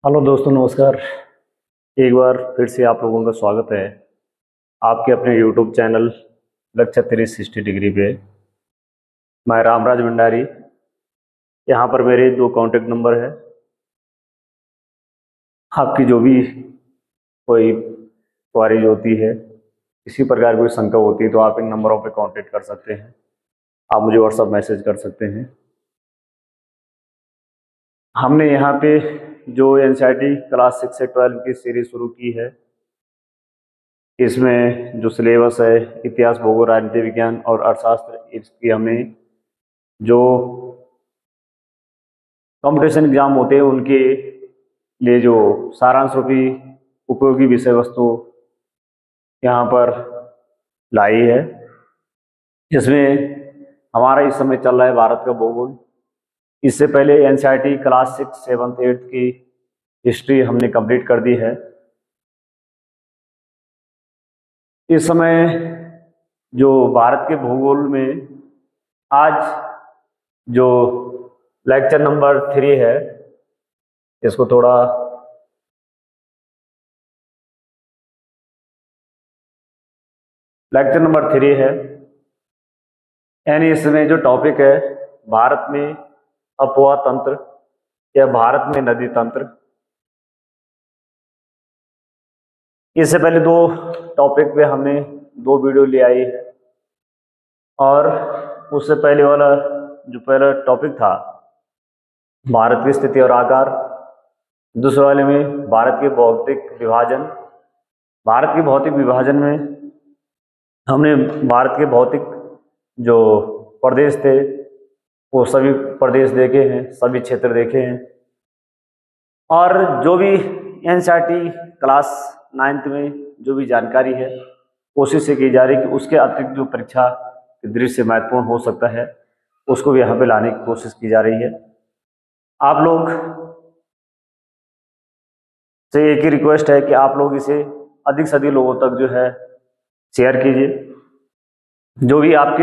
Hello दोस्तों, नमस्कार। एक बार फिर से आप लोगों का स्वागत है आपके अपने यूट्यूब चैनल लेक्चर 360 डिग्री पे। मैं रामराज भंडारी। यहाँ पर मेरे दो कॉन्टेक्ट नंबर है। आपकी जो भी कोई क्वारीज होती है, किसी प्रकार की कोई शंका होती है, तो आप इन नंबरों पे कांटेक्ट कर सकते हैं। आप मुझे व्हाट्सएप मैसेज कर सकते हैं। हमने यहाँ पे जो एनसीईआरटी क्लास 6 से 12 की सीरीज शुरू की है, इसमें जो सिलेबस है इतिहास, भूगोल, राजनीति विज्ञान और अर्थशास्त्र, इसकी हमें जो कंपटीशन एग्जाम होते हैं उनके लिए जो सारांश रूपी उपयोगी विषय वस्तु यहाँ पर लाई है। जिसमें हमारा इस समय चल रहा है भारत का भूगोल। इससे पहले एनसीईआरटी क्लास 6, 7, 8 की हिस्ट्री हमने कंप्लीट कर दी है। इस समय जो भारत के भूगोल में आज जो लेक्चर नंबर 3 है, इसको थोड़ा लेक्चर नंबर 3 है, यानी इसमें जो टॉपिक है भारत में अपवाह तंत्र या भारत में नदी तंत्र। इससे पहले दो टॉपिक पे हमने दो वीडियो ले आई है, और उससे पहले वाला जो पहला टॉपिक था भारत की स्थिति और आकार, दूसरे वाले में भारत के भौतिक विभाजन। भारत के भौतिक विभाजन में हमने भारत के भौतिक जो प्रदेश थे वो सभी प्रदेश देखे हैं, सभी क्षेत्र देखे हैं। और जो भी एनसीईआरटी क्लास 9th में जो भी जानकारी है, कोशिश से की जा रही है कि उसके अतिरिक्त जो परीक्षा की दृष्टि से महत्वपूर्ण हो सकता है उसको भी यहाँ पे लाने की कोशिश की जा रही है। आप लोग से एक ही रिक्वेस्ट है कि आप लोग इसे अधिक से अधिक लोगों तक जो है शेयर कीजिए। जो भी आप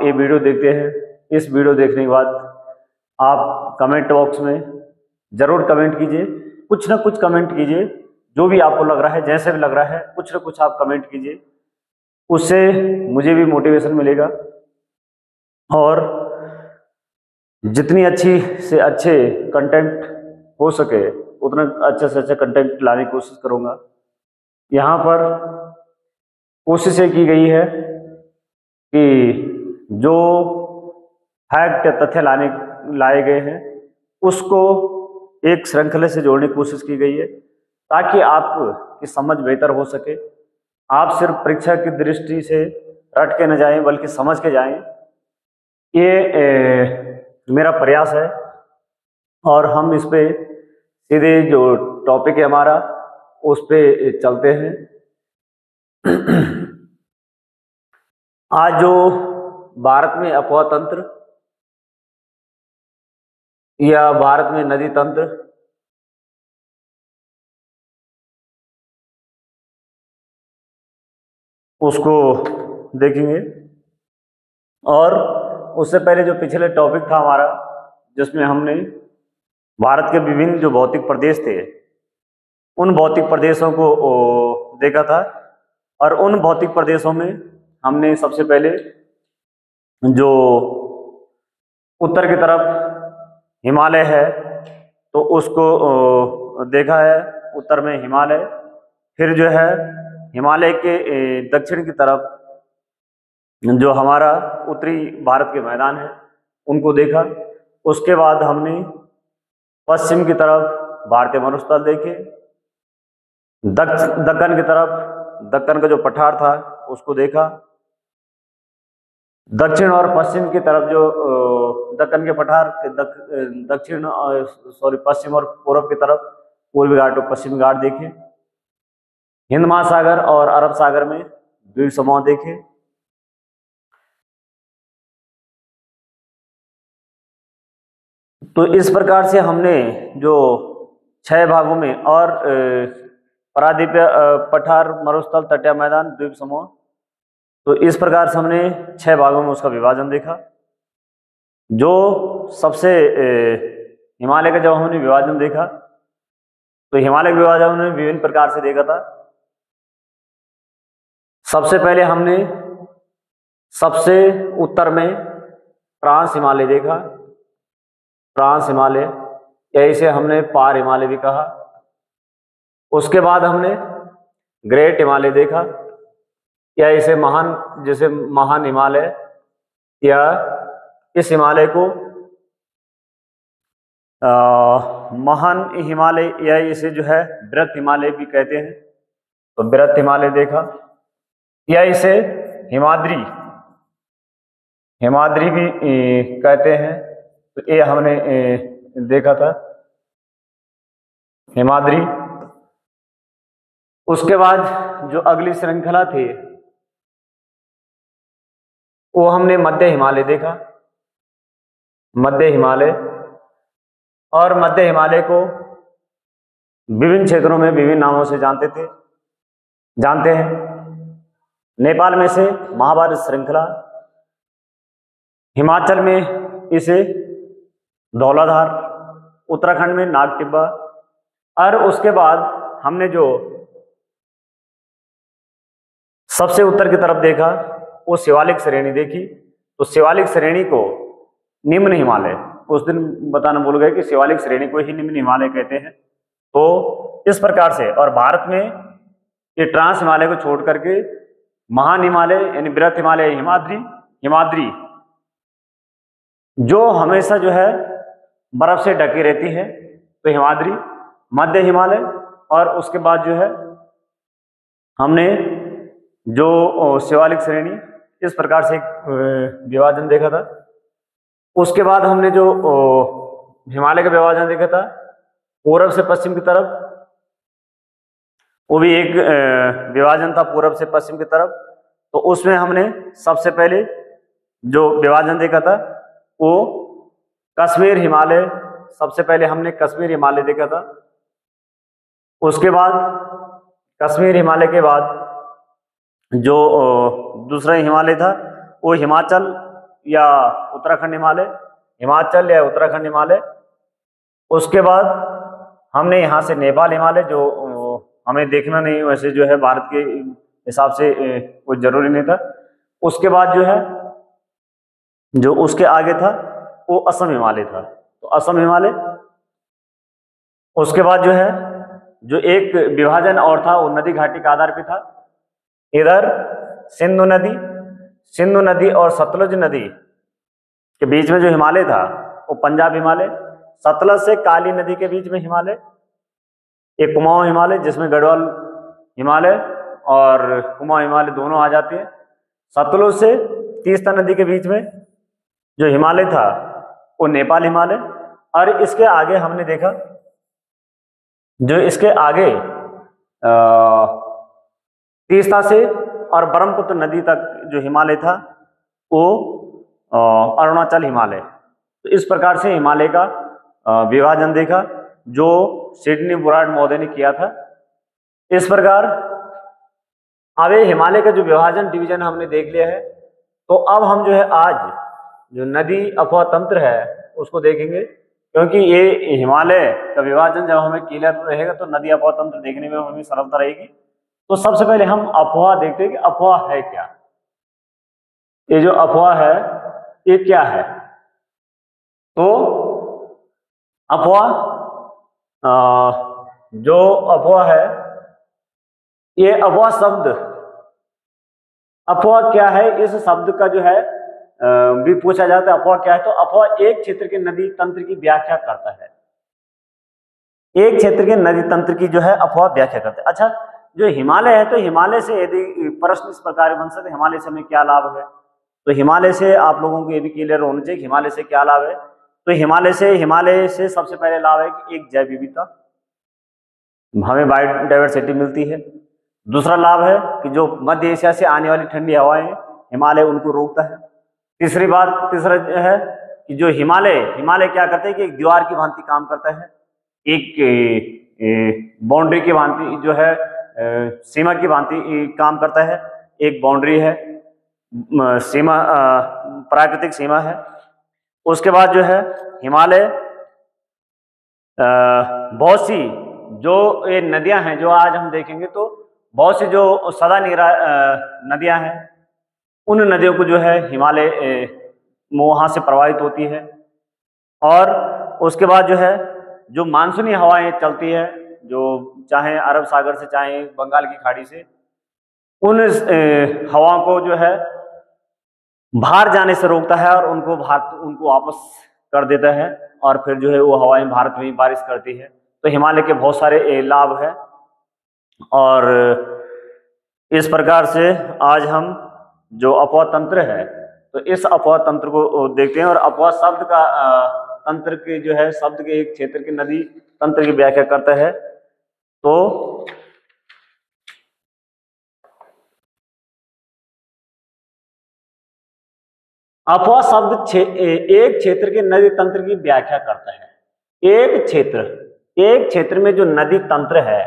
ये वीडियो देखते हैं, इस वीडियो देखने के बाद आप कमेंट बॉक्स में जरूर कमेंट कीजिए, कुछ ना कुछ कमेंट कीजिए। जो भी आपको लग रहा है, जैसे भी लग रहा है, कुछ ना कुछ आप कमेंट कीजिए, उससे मुझे भी मोटिवेशन मिलेगा। और जितनी अच्छी से अच्छे कंटेंट हो सके उतना अच्छे से अच्छा कंटेंट लाने की कोशिश करूँगा। यहाँ पर कोशिश ये की गई है कि जो फैक्ट या तथ्य लाए गए हैं उसको एक श्रृंखला से जोड़ने की कोशिश की गई है, ताकि आपकी समझ बेहतर हो सके। आप सिर्फ परीक्षा की दृष्टि से रट के न जाएं, बल्कि समझ के जाएं। ये मेरा प्रयास है। और हम इस पे सीधे जो टॉपिक है हमारा उस पे चलते हैं। आज जो भारत में अपवाह तंत्र या भारत में नदी तंत्र, उसको देखेंगे। और उससे पहले जो पिछले टॉपिक था हमारा, जिसमें हमने भारत के विभिन्न जो भौतिक प्रदेश थे उन भौतिक प्रदेशों को देखा था। और उन भौतिक प्रदेशों में हमने सबसे पहले जो उत्तर की तरफ हिमालय है तो उसको देखा है, उत्तर में हिमालय। फिर जो है हिमालय के दक्षिण की तरफ जो हमारा उत्तरी भारत के मैदान है उनको देखा। उसके बाद हमने पश्चिम की तरफ भारतीय मरुस्थल देखे। दक्कन की तरफ दक्कन का जो पठार था उसको देखा। दक्षिण और पश्चिम की तरफ जो दक्कन के पठार के पश्चिम और पूर्व की तरफ पूर्वी घाट और पश्चिमी घाट देखे। हिंद महासागर और अरब सागर में द्वीप समूह देखे। तो इस प्रकार से हमने जो 6 भागों में, और प्रायद्वीपीय पठार, मरुस्थल, तटीय मैदान, द्वीप समूह, तो इस प्रकार से हमने 6 भागों में उसका विभाजन देखा। जो सबसे हिमालय का जब हमने विभाजन देखा तो हिमालय के विभाजन हमने विभिन्न प्रकार से देखा था। सबसे पहले हमने सबसे उत्तर में ट्रांस हिमालय देखा, ट्रांस हिमालय, या इसे हमने पार हिमालय भी कहा। उसके बाद हमने ग्रेट हिमालय देखा, या इसे महान हिमालय, या इस हिमालय को महान हिमालय, या इसे जो है बृहत हिमालय भी कहते हैं, तो बृहत हिमालय देखा, या इसे हिमाद्री भी कहते हैं, तो ये हमने देखा था, हिमाद्री। उसके बाद जो अगली श्रृंखला थी वो हमने मध्य हिमालय देखा, मध्य हिमालय। और मध्य हिमालय को विभिन्न क्षेत्रों में विभिन्न नामों से जानते हैं। नेपाल में से महाभारत श्रृंखला, हिमाचल में इसे धौलाधार, उत्तराखंड में नागटिब्बा। और उसके बाद हमने जो सबसे उत्तर की तरफ देखा वो शिवालिक श्रेणी देखी, तो शिवालिक श्रेणी को निम्न हिमालय, उस दिन बताना भूल गए कि शिवालिक श्रेणी को ही निम्न हिमालय कहते हैं। तो इस प्रकार से, और भारत में ये ट्रांस हिमालय को छोड़ करके महान हिमालय यानी बृहत हिमालय, हिमाद्री जो हमेशा जो है बर्फ से ढकी रहती है, तो हिमाद्री, मध्य हिमालय। और उसके बाद जो है हमने जो शिवालिक श्रेणी, इस प्रकार से विभाजन देखा था। उसके बाद हमने जो हिमालय का विभाजन देखा था पूर्व से पश्चिम की तरफ, वो भी एक विभाजन था पूर्व से पश्चिम की तरफ। तो उसमें हमने सबसे पहले जो विभाजन देखा था वो कश्मीर हिमालय, सबसे पहले हमने कश्मीर हिमालय देखा था। उसके बाद कश्मीर हिमालय के बाद जो दूसरा हिमालय था वो हिमाचल या उत्तराखंड हिमालय, हिमाचल या उत्तराखंड हिमालय। उसके बाद हमने यहाँ से नेपाल हिमालय, जो हमें देखना नहीं, वैसे जो है भारत के हिसाब से कोई जरूरी नहीं था। उसके बाद जो है जो उसके आगे था वो असम हिमालय था, तो असम हिमालय। उसके बाद जो है जो एक विभाजन और था वो नदी घाटी के आधार पे था। इधर सिंधु नदी और सतलुज नदी के बीच में जो हिमालय था वो पंजाब हिमालय, सतलज से काली नदी के बीच में हिमालय, एक कुमाऊं हिमालय जिसमें गढ़वाल हिमालय और कुमाऊं हिमालय दोनों आ जाते हैं। सतलुज से तीस्ता नदी के बीच में जो हिमालय था वो नेपाल हिमालय। और इसके आगे हमने देखा जो इसके आगे तीस्ता से और ब्रह्मपुत्र नदी तक जो हिमालय था वो अरुणाचल हिमालय। तो इस प्रकार से हिमालय का विभाजन देखा जो सिडनी बुराड महोदय ने किया था। इस प्रकार अब ये हिमालय का जो विभाजन डिवीजन हमने देख लिया है। तो अब हम जो है आज जो नदी अफवाह तंत्र है उसको देखेंगे, क्योंकि ये हिमालय का विभाजन जब हमें क्लियर रहेगा तो नदी अफवाह तंत्र देखने में हमें सरलता रहेगी। तो सबसे पहले हम अफवाह देखते हैं कि अफवाह है क्या। ये जो अफवाह है ये क्या है। तो अफवाह जो अफवाह है, ये अफवाह शब्द, अफवाह क्या है, इस शब्द का जो है भी पूछा जाता है अफवाह क्या है। तो अफवाह एक क्षेत्र के नदी तंत्र की व्याख्या करता है, एक क्षेत्र के नदी तंत्र की जो है अफवाह व्याख्या करता है। अच्छा, जो हिमालय है, तो हिमालय से यदि प्रश्न इस प्रकार बन सकते हिमालय से हमें क्या लाभ है, तो हिमालय से आप लोगों को ये भी क्लियर होना चाहिए हिमालय से क्या लाभ है। तो हिमालय से सबसे पहले लाभ है कि एक जैव विविधता, हमें बायोडाइवर्सिटी मिलती है। दूसरा लाभ है कि जो मध्य एशिया से आने वाली ठंडी हवाएं हिमालय उनको रोकता है। तीसरा है कि जो हिमालय क्या करता है कि एक दीवार की भांति काम करता है, एक बाउंड्री की भांति जो है सीमा की भांति काम करता है। एक बाउंड्री है, सीमा प्राकृतिक सीमा है। उसके बाद जो है हिमालय बहुत सी जो ये नदियां हैं जो आज हम देखेंगे तो बहुत सी जो सदा नीरा नदियां हैं, उन नदियों को जो है हिमालय वहां से प्रवाहित होती है। और उसके बाद जो है जो मानसूनी हवाएं चलती है, जो चाहे अरब सागर से चाहे बंगाल की खाड़ी से, उन हवाओं को जो है बाहर जाने से रोकता है और उनको वापस कर देता है, और फिर जो है वो हवाएं भारत में बारिश करती है। तो हिमालय के बहुत सारे लाभ है। और इस प्रकार से आज हम जो अपवा तंत्र है, तो इस अपवा तंत्र को देखते हैं। और अपवा शब्द का तंत्र के जो है शब्द के एक क्षेत्र के नदी तंत्र की व्याख्या करता है। तो अपवा शब्द एक क्षेत्र के नदी तंत्र की व्याख्या करता है। एक क्षेत्र में जो नदी तंत्र है,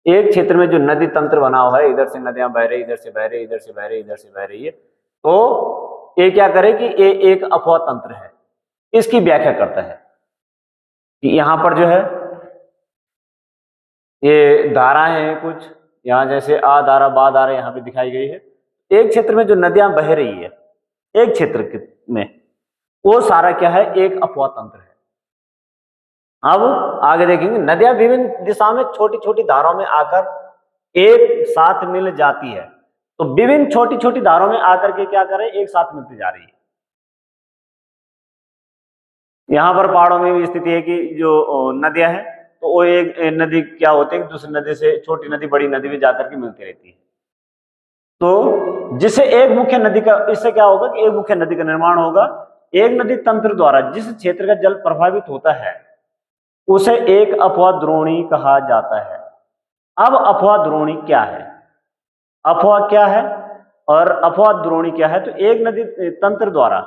एक क्षेत्र में जो नदी तंत्र बना हुआ है, इधर से नदियां बह रही, इधर से बह रही, इधर से बह रही, इधर से बह रही है, तो ये क्या करे कि ये एक अपवा तंत्र है। इसकी व्याख्या करता है कि यहां पर जो है ये धाराएं हैं कुछ, यहां जैसे आ धारा बा धारा यहां पे दिखाई गई है। एक क्षेत्र में जो नदियां बह रही है एक क्षेत्र में, वो सारा क्या है, एक अपवा तंत्र है। अब आगे देखेंगे, नदियां विभिन्न दिशाओं में छोटी छोटी धाराओं में आकर एक साथ मिल जाती है। तो विभिन्न छोटी छोटी धाराओं में आकर के क्या करे, एक साथ मिलती जा रही है। यहां पर पहाड़ों में भी स्थिति है कि जो नदियां हैं तो वो एक नदी क्या होती है, दूसरी नदी से, छोटी नदी बड़ी नदी में जाकर के मिलती रहती है। तो जिससे एक मुख्य नदी का, इससे क्या होगा कि एक मुख्य नदी का निर्माण होगा। एक नदी तंत्र द्वारा जिस क्षेत्र का जल प्रभावित होता है उसे एक अपवा द्रोणी कहा जाता है। अब अपवा द्रोणी क्या है, अपवा क्या है और अपवा द्रोणी क्या है? तो एक नदी तंत्र द्वारा,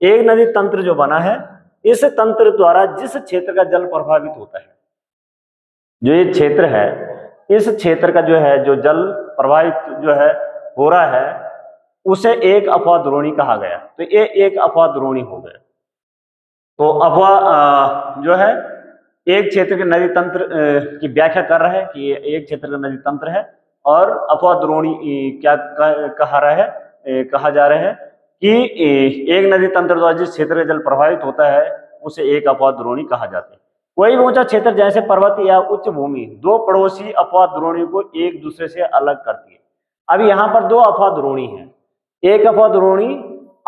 एक नदी तंत्र जो बना है, इस तंत्र द्वारा जिस क्षेत्र का जल प्रभावित होता है, जो ये क्षेत्र है, इस क्षेत्र का जो है जो जल प्रभावित जो है हो रहा है, उसे एक अपवा द्रोणी कहा गया। तो ये एक अपवा द्रोणी हो गया। तो अपवा जो है एक क्षेत्र के नदी तंत्र की व्याख्या कर रहा है कि ये एक क्षेत्र का नदी तंत्र है। और अपवा द्रोणी क्या कहा जा रहा है कि एक नदी तंत्र द्वारा जिस क्षेत्र का जल प्रभावित होता है उसे एक अपवा द्रोणी कहा जाता है। कोई भी ऊंचा क्षेत्र जैसे पर्वत या उच्च भूमि दो पड़ोसी अपवा द्रोणी को एक दूसरे से अलग करती है। अब यहाँ पर दो अपवा द्रोणी है, एक अपवा द्रोणी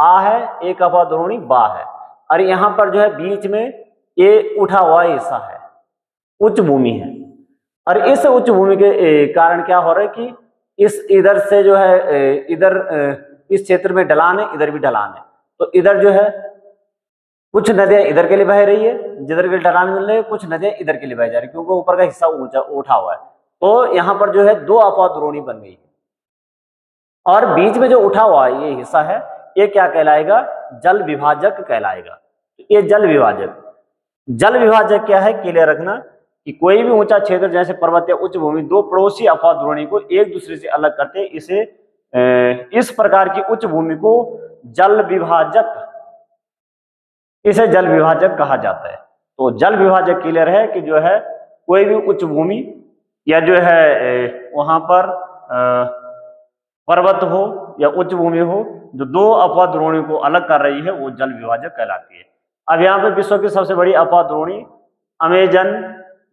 आ है, एक अपवा द्रोणी बा है। और यहाँ पर जो है बीच में ये उठा हुआ हिस्सा है, उच्च भूमि है। और इस उच्च भूमि के कारण क्या हो रहा है कि इस इधर से जो है इधर इस क्षेत्र में ढलान है, इधर भी ढलान है। तो इधर जो है कुछ नदियां इधर के लिए बह रही है, जिधर के ढलान मिल रही है, कुछ नदियां इधर के लिए बह जा रही है, क्योंकि ऊपर का हिस्सा ऊंचा उठा हुआ है। तो यहाँ पर जो है दो अपवा द्रोणी बन गई है। और बीच में जो उठा हुआ ये हिस्सा है, ये क्या कहलाएगा? जल विभाजक कहलाएगा। ये जल विभाजक क्या है, क्लियर रखना कि कोई भी ऊंचा क्षेत्र जैसे पर्वत या उच्च भूमि दो पड़ोसी अपवा द्रोणी को एक दूसरे से अलग करते, इसे इस प्रकार की उच्च भूमि को जल विभाजक कहा जाता है। तो जल विभाजक क्लियर है कि जो है कोई भी उच्च भूमि या जो है वहां पर पर्वत हो या उच्च भूमि हो, जो दो अपवा द्रोणी को अलग कर रही है, वो जल विभाजक कहलाती है। अब यहाँ पे विश्व की सबसे बड़ी अपवा द्रोणी अमेजन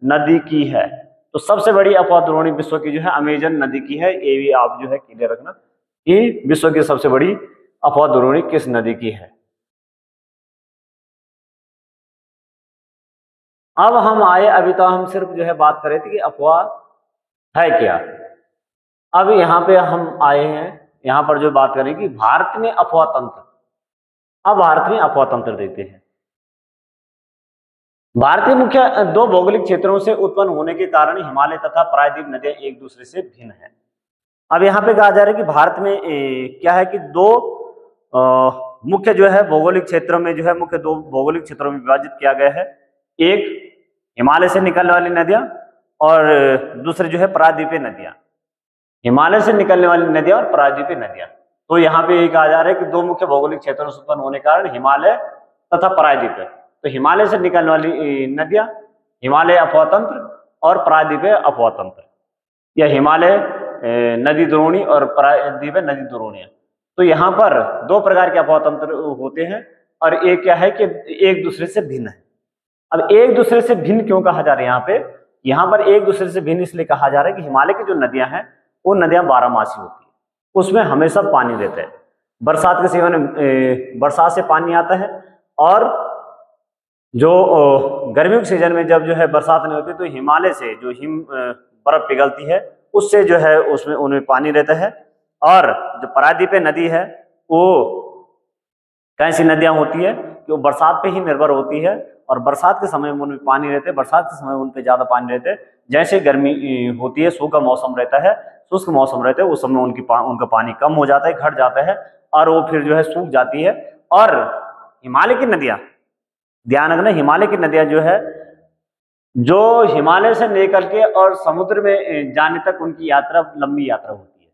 नदी की है। तो सबसे बड़ी अपवा द्रोणी विश्व की जो है अमेजन नदी की है। ये भी आप जो है क्लियर रखना कि विश्व की सबसे बड़ी अपवा द्रोणी किस नदी की है। अब हम आए, अभी तो हम सिर्फ जो है बात कर रहे थे कि अपवा है क्या। अब यहाँ पे हम आए हैं, यहाँ पर जो बात करें कि भारत में अपवा तंत्र। अब भारत में अपवा तंत्र देखते हैं। भारत के मुख्य दो भौगोलिक क्षेत्रों से उत्पन्न होने के कारण हिमालय तथा प्रायद्वीप नदियां एक दूसरे से भिन्न है। अब यहाँ पे कहा जा रहा है कि भारत में क्या है कि दो मुख्य जो है भौगोलिक क्षेत्रों में जो है मुख्य दो भौगोलिक क्षेत्रों में विभाजित किया गया है। एक हिमालय से निकलने वाली नदियां और दूसरे जो है प्रायद्वीपीय नदियां। हिमालय से निकलने वाली नदियां और प्रायद्वीपीय नदियां। तो यहाँ पे कहा जा रहा है कि दो मुख्य भौगोलिक क्षेत्रों से उत्पन्न होने के कारण हिमालय तथा प्रायद्वीप। तो हिमालय से निकलने वाली नदियां हिमालय अपवा तंत्र और प्रायद्वीपीय अफवाह तंत्र, या हिमालय नदी द्रोणी और प्रायद्वीपीय नदी द्रोणी। तो यहाँ पर दो प्रकार के अफवाह तंत्र होते हैं, और एक क्या है कि एक दूसरे से भिन्न है। अब एक दूसरे से भिन्न क्यों कहा जा रहा है यहाँ पे? यहाँ पर एक दूसरे से भिन्न इसलिए कहा जा रहा है कि हिमालय की जो नदियां हैं वो नदियां बारहमासी होती है, उसमें हमेशा पानी रहता है। बरसात के सेवन बरसात से पानी आता है, और जो गर्मियों के सीजन में जब जो है बरसात नहीं होती तो हिमालय से जो बर्फ पिघलती है उससे जो है उसमें उनमें पानी रहता है। और जो प्रायद्वीपीय नदी है वो कैसी नदियां होती है कि वो बरसात पे ही निर्भर होती है, और बरसात के समय में उनमें पानी रहते हैं, बरसात के समय उन पे ज्यादा पानी रहते हैं। जैसे गर्मी होती है, सूखा मौसम रहता है, शुष्क मौसम रहता है, उस समय उनका पानी कम हो जाता है, घट जाता है, और वो फिर जो है सूख जाती है। और हिमालय की नदियां, ध्यान रखना, हिमालय की नदियां जो है जो हिमालय से निकल के और समुद्र में जाने तक उनकी यात्रा लंबी यात्रा होती है,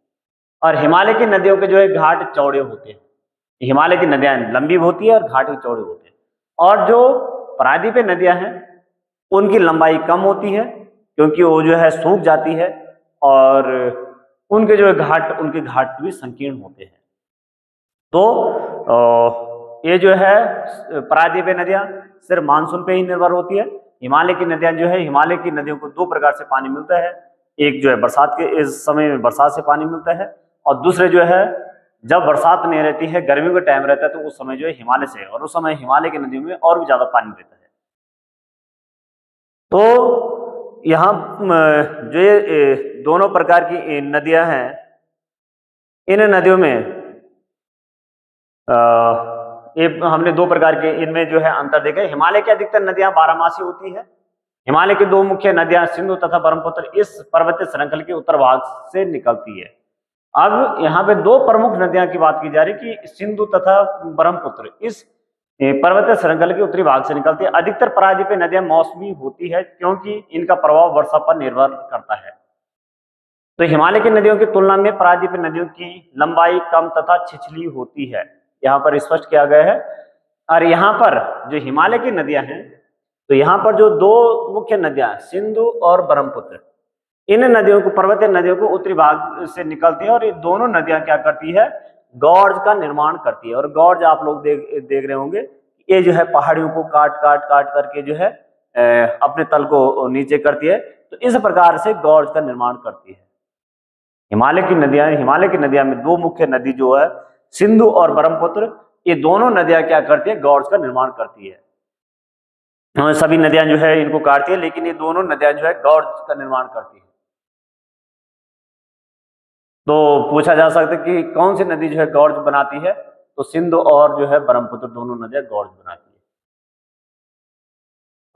और हिमालय की नदियों के जो है घाट चौड़े होते हैं। हिमालय की नदियां लंबी होती है और घाट भी चौड़े होते हैं, और जो प्रायद्वीपीय नदियां हैं उनकी लंबाई कम होती है क्योंकि वो जो है सूख जाती है, और उनके जो है उनके घाट भी संकीर्ण होते हैं। तो ये जो है प्रायद्वीपीय नदियां सिर्फ मानसून पे ही निर्भर होती है। हिमालय की नदियां जो है, हिमालय की नदियों को दो प्रकार से पानी मिलता है, एक जो है बरसात के इस समय में बरसात से पानी मिलता है, और दूसरे जो है जब बरसात नहीं रहती है, गर्मियों का टाइम रहता है, तो उस समय जो है हिमालय से, और उस समय हिमालय की नदियों में और भी ज्यादा पानी रहता है। तो यहाँ जो ये दोनों प्रकार की नदियां हैं, इन नदियों में ये हमने दो प्रकार के इनमें जो है अंतर देखा है। हिमालय की अधिकतर नदियां बारहमासी होती है। हिमालय की दो मुख्य नदियां सिंधु तथा ब्रह्मपुत्र इस पर्वतीय श्रृंखला के उत्तर भाग से निकलती है। अब यहाँ पे दो प्रमुख नदियां की बात की जा रही कि सिंधु तथा ब्रह्मपुत्र इस पर्वतीय श्रृंखला के उत्तरी भाग से निकलती है। अधिकतर प्रायद्वीपीय नदियां मौसमी होती है क्योंकि इनका प्रभाव वर्षा पर निर्भर करता है। तो हिमालय की नदियों की तुलना में प्रायद्वीपीय नदियों की लंबाई कम तथा छिछली होती है, यहाँ पर स्पष्ट किया गया है। और यहाँ पर जो हिमालय की नदियां हैं, तो यहाँ पर जो दो मुख्य नदियां सिंधु और ब्रह्मपुत्र, इन नदियों को, पर्वतीय नदियों को उत्तरी भाग से निकलती है, और ये दोनों नदियां क्या करती है, गॉर्ज का निर्माण करती है। और गॉर्ज आप लोग देख रहे होंगे, ये जो है पहाड़ियों को काट काट करके जो है अपने तल को नीचे करती है। तो इस प्रकार से गॉर्ज का निर्माण करती है। हिमालय की नदियां में दो मुख्य नदी जो है सिंधु और ब्रह्मपुत्र, ये दोनों नदियां क्या करती है, गॉर्ज का निर्माण करती है। सभी नदियां जो है इनको काटती है, लेकिन ये दोनों नदियां जो है गॉर्ज का निर्माण करती है। तो पूछा जा सकता है कि कौन सी नदी जो है गॉर्ज बनाती है, तो सिंधु और जो है ब्रह्मपुत्र दोनों नदियां गॉर्ज बनाती है।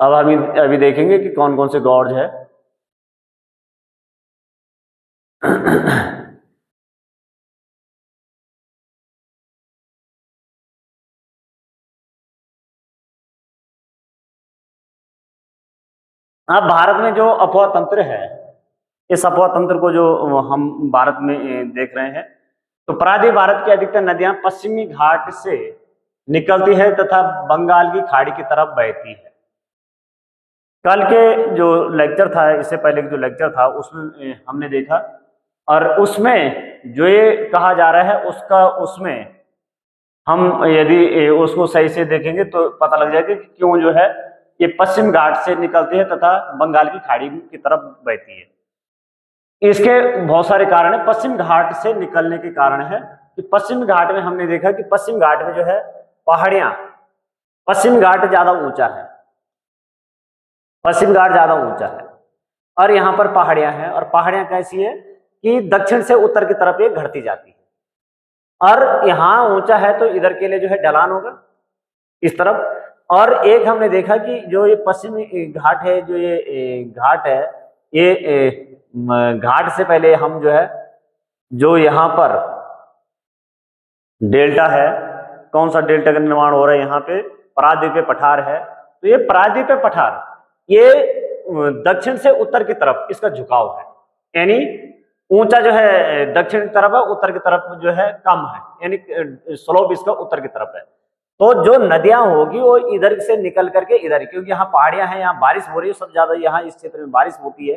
अब हम अभी देखेंगे कि कौन कौन से गॉर्ज है। अब भारत में जो अफवाह तंत्र है, इस अफवाह तंत्र को जो हम भारत में देख रहे हैं, तो प्रायद्वीपीय भारत की अधिकतर नदियां पश्चिमी घाट से निकलती है तथा बंगाल की खाड़ी की तरफ बहती है। कल के जो लेक्चर था, इससे पहले जो लेक्चर था, उसमें हमने देखा, और उसमें जो ये कहा जा रहा है उसमें हम यदि उसको सही से देखेंगे तो पता लग जाएगा कि क्यों जो है ये पश्चिम घाट से निकलती है तथा बंगाल की खाड़ी की तरफ बहती है। इसके बहुत सारे कारण है। पश्चिम घाट से निकलने के कारण है कि पश्चिम घाट में हमने देखा कि पश्चिम घाट में जो है पहाड़ियां, पश्चिम घाट ज्यादा ऊंचा है, पश्चिम घाट ज्यादा ऊंचा है, और यहाँ पर पहाड़ियां हैं, और पहाड़ियां कैसी है कि दक्षिण से उत्तर की तरफ ये घटती जाती है, और यहाँ ऊंचा है तो इधर के लिए जो है ढलान होगा इस तरफ। और एक हमने देखा कि जो ये पश्चिमी घाट है, जो ये घाट है, ये घाट से पहले हम जो है, जो यहाँ पर डेल्टा है, कौन सा डेल्टा का निर्माण हो रहा है, यहाँ पे प्रायद्वीपीय पठार है। तो ये प्रायद्वीपीय पठार ये दक्षिण से उत्तर की तरफ इसका झुकाव है, यानी ऊंचा जो है दक्षिण की तरफ है, उत्तर की तरफ जो है कम है, यानी स्लोप इसका उत्तर की तरफ है। तो जो नदियां होगी वो इधर से निकल करके इधर, क्योंकि यहाँ पहाड़ियां हैं, यहाँ बारिश हो रही है सबसे ज्यादा, यहाँ इस क्षेत्र में बारिश होती है,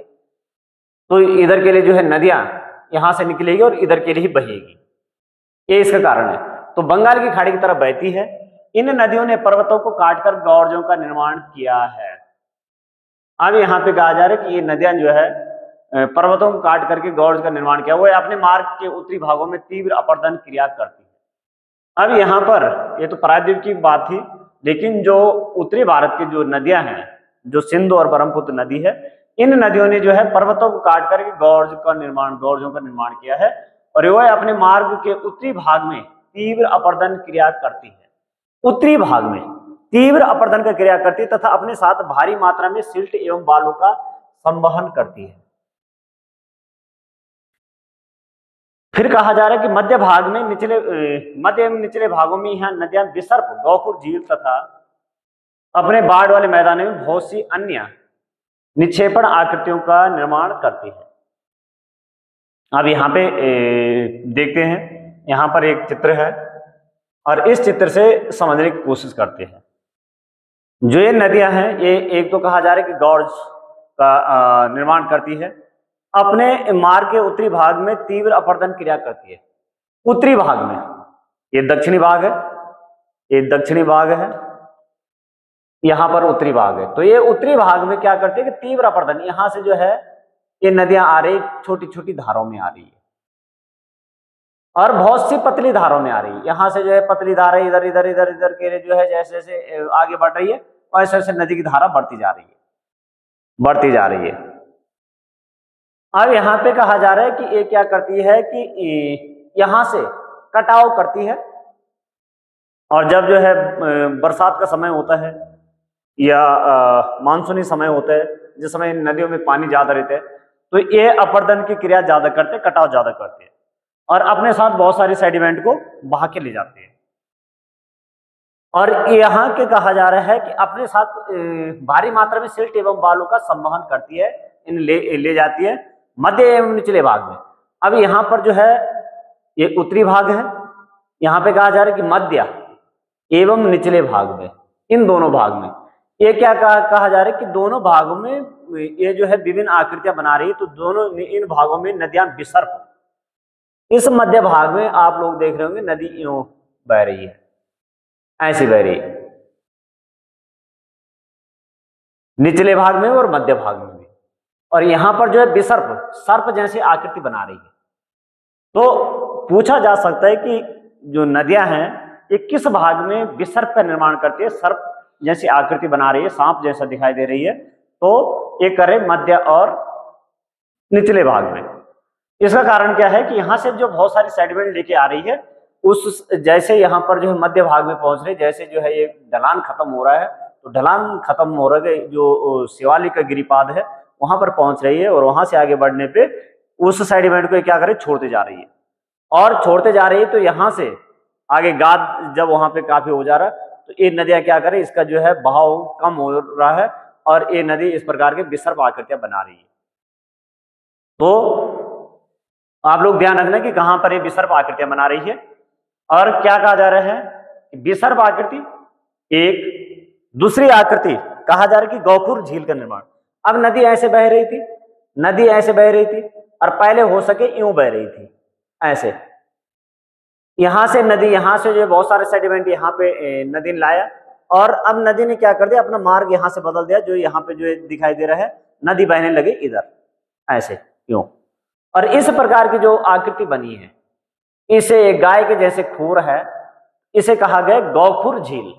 तो इधर के लिए जो है नदियां यहाँ से निकलेगी और इधर के लिए ही बहेगी, ये इसका कारण है। तो बंगाल की खाड़ी की तरफ बहती है। इन नदियों ने पर्वतों को काटकर गॉर्जों का निर्माण किया है। अब यहाँ पे कहा जा रहा है कि ये नदियां जो है पर्वतों को काट करके गॉर्ज का निर्माण किया, वो अपने मार्ग के उत्तरी भागों में तीव्र अपरदन क्रिया करती है। अब यहाँ पर ये तो प्रायद्वीप की बात थी, लेकिन जो उत्तरी भारत की जो नदियां हैं, जो सिंधु और ब्रह्मपुत्र नदी है, इन नदियों ने जो है पर्वतों को काट करके गॉर्जों का निर्माण किया है, और वह अपने मार्ग के उत्तरी भाग में तीव्र अपरदन क्रिया करती है। उत्तरी भाग में तीव्र अपरदन का क्रिया करती है तथा अपने साथ भारी मात्रा में सिल्ट एवं बालू का संवहन करती है। फिर कहा जा रहा है कि मध्य एवं निचले भागों में यहाँ नदियां विसर्प, गौखुर झील तथा अपने बाढ़ वाले मैदानों में बहुत सी अन्य निक्षेपण आकृतियों का निर्माण करती है। अब यहाँ पे देखते हैं, यहाँ पर एक चित्र है और इस चित्र से समझने की कोशिश करते हैं। जो ये नदियां हैं, ये एक तो कहा जा रहा है कि गॉर्ज का निर्माण करती है, अपने मार्ग के उत्तरी भाग में तीव्र अपरदन क्रिया करती है। उत्तरी भाग में, ये दक्षिणी भाग है, ये दक्षिणी भाग है, यहां पर उत्तरी भाग है। तो ये उत्तरी भाग में क्या करती है कि तीव्र अपरदन, यहां से जो है ये नदियां आ रही, छोटी छोटी धारों में आ रही है और बहुत सी पतली धारों में आ रही है। यहां से जो है पतली धारा इधर इधर इधर इधर के जो है जैसे जैसे आगे बढ़ रही है, वैसे वैसे नदी की धारा बढ़ती जा रही है। अब यहाँ पे कहा जा रहा है कि ये क्या करती है कि यहां से कटाव करती है, और जब जो है बरसात का समय होता है या मानसूनी समय होता है, जिस समय नदियों में पानी ज्यादा रहता है, तो ये अपरदन की क्रिया ज्यादा करते, कटाव ज्यादा करते हैं और अपने साथ बहुत सारे सेडिमेंट को बहा के ले जाते हैं। और यहाँ के कहा जा रहा है कि अपने साथ भारी मात्रा में सिल्ट एवं बालू का संवहन करती है, इन ले जाती है मध्य एवं निचले भाग में। अब यहाँ पर जो है ये उत्तरी भाग है, यहाँ पे कहा जा रहा है कि मध्य एवं निचले भाग में, इन दोनों भाग में ये क्या कहा जा रहा है कि दोनों भागों में ये जो है विभिन्न आकृतियां बना रही है। तो दोनों इन भागों में नदियां विसर्प, इस मध्य भाग में आप लोग देख रहे होंगे नदी यूं बह रही है, ऐसी बह रही है, निचले भाग में और मध्य भाग में भी। और यहां पर जो है विसर्प, सर्प जैसी आकृति बना रही है। तो पूछा जा सकता है कि जो नदियां हैं ये किस भाग में विसर्प का निर्माण करती है, सर्प जैसी आकृति बना रही है, सांप जैसा दिखाई दे रही है, तो ये करे मध्य और निचले भाग में। इसका कारण क्या है कि यहां से जो बहुत सारी सेडिमेंट लेके आ रही है, उस जैसे यहाँ पर जो है मध्य भाग में पहुंच रही, जैसे जो है ये ढलान खत्म हो रहा है, तो ढलान खत्म हो रहा है, जो शिवालिक का गिरिपाद है वहां पर पहुंच रही है, और वहां से आगे बढ़ने पे उस सेडिमेंट को क्या करे, छोड़ते जा रही है और छोड़ते जा रही है। तो यहाँ से आगे गाद जब वहां पे काफी हो जा रहा है, तो ये नदियां क्या करे, इसका जो है बहाव कम हो रहा है और ये नदी इस प्रकार के विसर्प आकृतियां बना रही है। तो आप लोग ध्यान रखना कि कहां पर ये विसर्प आकृतियां बना रही है और क्या कहा जा रहा है, विसर्प आकृति एक, दूसरी आकृति कहा जा रहा है कि गौखुर झील का निर्माण। अब नदी ऐसे बह रही थी, नदी ऐसे बह रही थी और पहले हो सके यूं बह रही थी ऐसे, यहां से नदी, यहां से जो बहुत सारे सेडिमेंट यहाँ पे नदी ने लाया और अब नदी ने क्या कर दिया, अपना मार्ग यहां से बदल दिया, जो यहाँ पे जो दिखाई दे रहा है नदी बहने लगी इधर ऐसे यूं। और इस प्रकार की जो आकृति बनी है, इसे गाय के जैसे खूर है, इसे कहा गया गौखुर झील।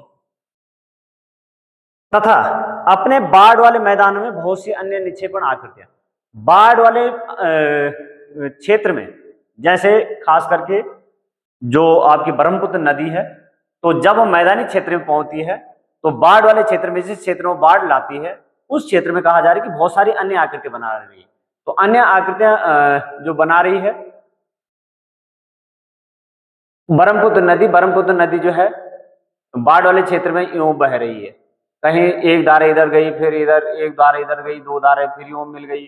तथा अपने बाढ़ वाले मैदानों में बहुत सी अन्य निक्षेपण आकृतियां, बाढ़ वाले क्षेत्र में, जैसे खास करके जो आपकी ब्रह्मपुत्र नदी है, तो जब वो मैदानी क्षेत्र में पहुंचती है तो बाढ़ वाले क्षेत्र में, जिस क्षेत्र में बाढ़ लाती है उस क्षेत्र में कहा जा रहा है कि बहुत सारी अन्य आकृति बना रही है। तो अन्य आकृतियां जो बना रही है ब्रह्मपुत्र नदी जो है बाढ़ वाले क्षेत्र में यूं बह रही है, कहीं एक धारा इधर गई, फिर इधर एक धारा इधर गई, दो धारे फिर यूं मिल गई,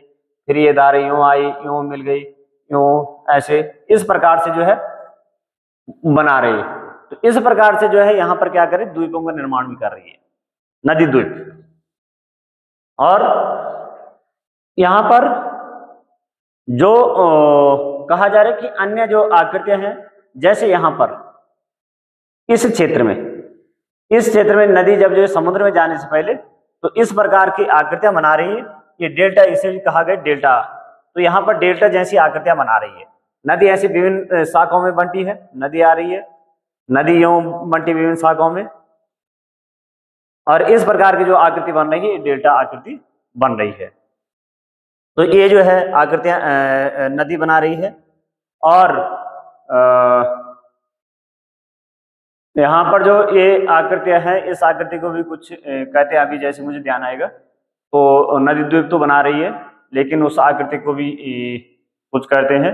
फिर ये धारा यूं आई, यूं मिल गई, यूं, ऐसे इस प्रकार से जो है बना रही है। तो इस प्रकार से जो है यहाँ पर क्या करे, द्वीपों का निर्माण भी कर रही है, नदी द्वीप। और यहाँ पर जो कहा जा रहा है कि अन्य जो आकृतियां हैं, जैसे यहाँ पर इस क्षेत्र में नदी जब जो समुद्र में जाने से पहले तो इस प्रकार की आकृतियां बना रही है, ये डेल्टा, इसे कहा गया डेल्टा। तो यहाँ पर डेल्टा जैसी आकृतियां बना रही है। नदी ऐसी विभिन्न शाखाओं में बंटी है, नदी आ रही है, नदी यूं बंटी विभिन्न शाखाओं में, और इस प्रकार की जो आकृति बन रही है डेल्टा आकृति बन रही है। तो ये जो है आकृतियां नदी बना रही है। और यहाँ पर जो ये आकृतियां हैं, इस आकृति को भी कुछ कहते हैं, अभी जैसे मुझे ध्यान आएगा। तो नदी द्वीप तो बना रही है, लेकिन उस आकृति को भी कुछ कहते हैं।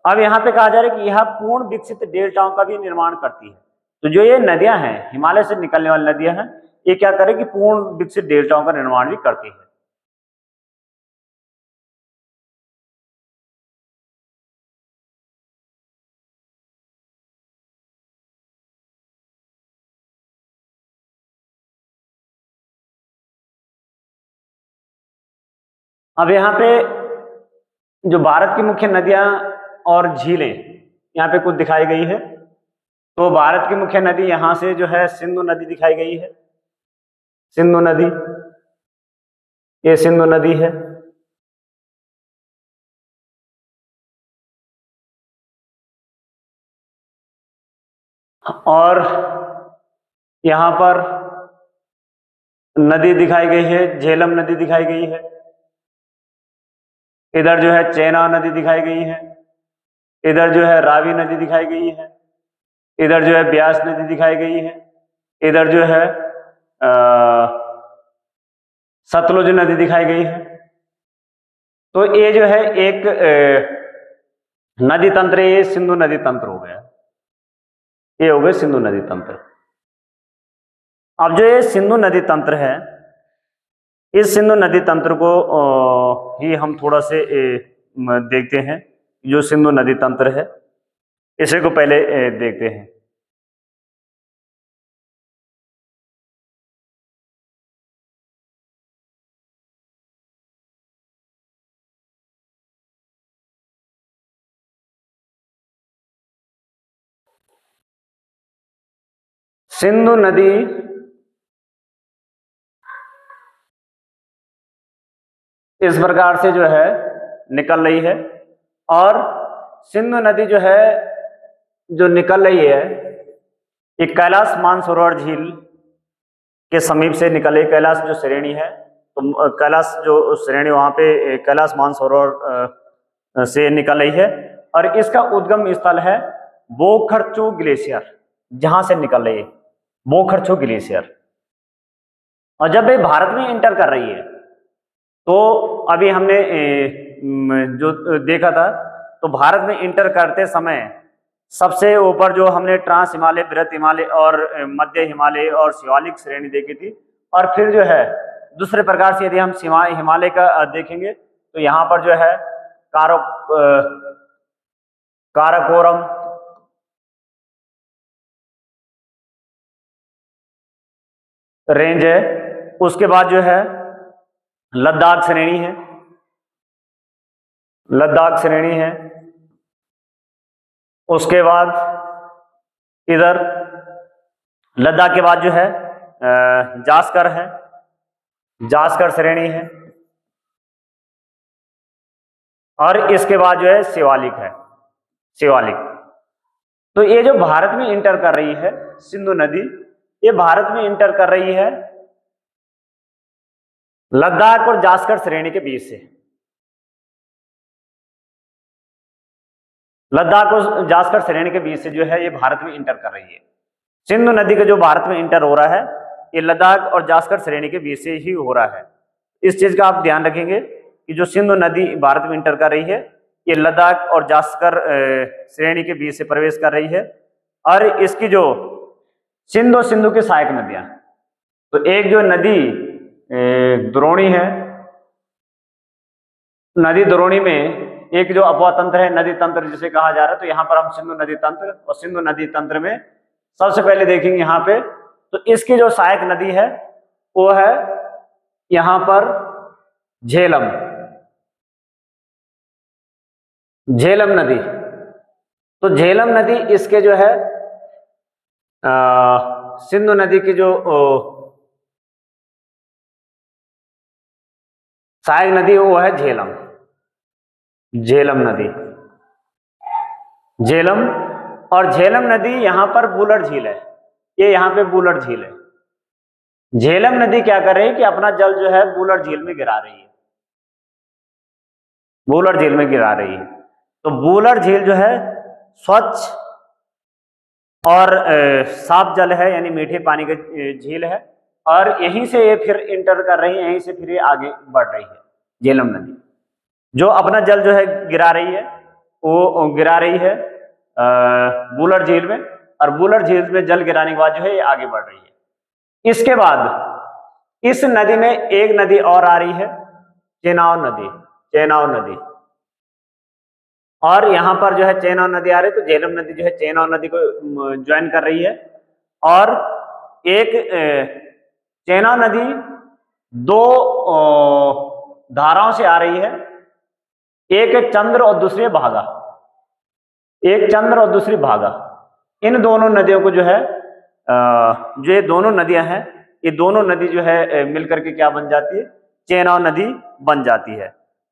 अब यहाँ पे कहा जा रहा है कि यह पूर्ण विकसित डेल्टाओं का भी निर्माण करती है। तो जो ये नदियां हैं, हिमालय से निकलने वाली नदियां हैं, ये क्या करे कि पूर्ण विकसित डेल्टाओं का निर्माण भी करती है। अब यहाँ पे जो भारत की मुख्य नदियां और झीलें यहाँ पे कुछ दिखाई गई है। तो भारत की मुख्य नदी यहाँ से जो है सिंधु नदी दिखाई गई है, सिंधु नदी, ये सिंधु नदी है। और यहाँ पर नदी दिखाई गई है, झेलम नदी दिखाई गई है। इधर जो है चेनाब नदी दिखाई गई है, इधर जो है रावी नदी दिखाई गई है, इधर जो है ब्यास नदी दिखाई गई है, इधर जो है सतलुज नदी दिखाई गई है। तो ये जो है एक नदी तंत्र, ये सिंधु नदी तंत्र हो गया, ये हो गए सिंधु नदी तंत्र। अब जो ये सिंधु नदी तंत्र है, इस सिंधु नदी तंत्र को ही हम थोड़ा से देखते हैं। जो सिंधु नदी तंत्र है, इसे को पहले देखते हैं। सिंधु नदी इस प्रकार से जो है निकल रही है, और सिंधु नदी जो है जो निकल रही है, ये कैलाश मानसरोवर झील के समीप से निकले। कैलाश जो श्रेणी है, तो कैलाश जो श्रेणी वहां पे कैलाश मानसरोवर से निकल रही है, और इसका उद्गम स्थल है बोखरचू ग्लेशियर, जहां से निकल रही है बोखरचू ग्लेशियर। और जब ये भारत में इंटर कर रही है, तो अभी हमने जो देखा था, तो भारत में इंटर करते समय सबसे ऊपर जो हमने ट्रांस हिमालय, बृहत हिमालय और मध्य हिमालय और शिवालिक श्रेणी देखी थी। और फिर जो है दूसरे प्रकार से यदि हम हिमालय का देखेंगे, तो यहाँ पर जो है काराकोरम, रेंज है। उसके बाद जो है लद्दाख श्रेणी है, लद्दाख श्रेणी है। उसके बाद इधर लद्दाख के बाद जो है जास्कर है, जास्कर श्रेणी है। और इसके बाद जो है शिवालिक है, शिवालिक। तो ये जो भारत में इंटर कर रही है सिंधु नदी, ये भारत में इंटर कर रही है लद्दाख और जास्कर श्रेणी के बीच से। लद्दाख और जास्कर श्रेणी के बीच से जो है ये भारत में इंटर कर रही है। सिंधु नदी का जो भारत में इंटर हो रहा है, ये लद्दाख और जास्कर श्रेणी के बीच से ही हो रहा है। इस चीज का आप ध्यान रखेंगे कि जो सिंधु नदी भारत में इंटर कर रही है, ये लद्दाख और जास्कर श्रेणी के बीच से प्रवेश कर रही है। और इसकी जो सिंधु की सहायक नदियां, तो एक जो नदी द्रोणी है, नदी द्रोणी में एक जो अपवा तंत्र है, नदी तंत्र जिसे कहा जा रहा है, तो यहाँ पर हम सिंधु नदी तंत्र, और सिंधु नदी तंत्र में सबसे पहले देखेंगे यहाँ पे, तो इसकी जो सहायक नदी है वो है यहाँ पर झेलम, झेलम नदी। तो झेलम नदी इसके जो है सिंधु नदी की जो सहायक नदी वो है झेलम, झेलम नदी, झेलम। और झेलम नदी यहां पर बूलर झील है, ये यहाँ पे बूलर झील है। झेलम नदी क्या कर रही है कि अपना जल जो है बूलर झील में गिरा रही है, बूलर झील में गिरा रही है। तो बूलर झील जो है स्वच्छ और साफ जल है, यानी मीठे पानी का झील है, और यहीं से ये फिर इंटर कर रही है, यहीं से फिर ये आगे बढ़ रही है। झेलम नदी जो अपना जल जो है गिरा रही है, वो गिरा रही है बूलर झील में, और बूलर झील में जल गिराने के बाद जो है ये आगे बढ़ रही है। इसके बाद इस नदी में एक नदी और आ रही है, चेनाब नदी, चेनाब नदी। और यहां पर जो है चेनाब नदी आ रही है, तो झेलम नदी जो है चेनाब नदी को ज्वाइन कर रही है। और एक चेनाब नदी दो धाराओं से आ रही है, एक है चंद्र और दूसरी है भागा, एक चंद्र और दूसरी भागा। इन दोनों नदियों को जो है जो ये दोनों नदियां हैं, ये दोनों नदी जो है मिलकर के क्या बन जाती है, चेनाब नदी बन जाती है।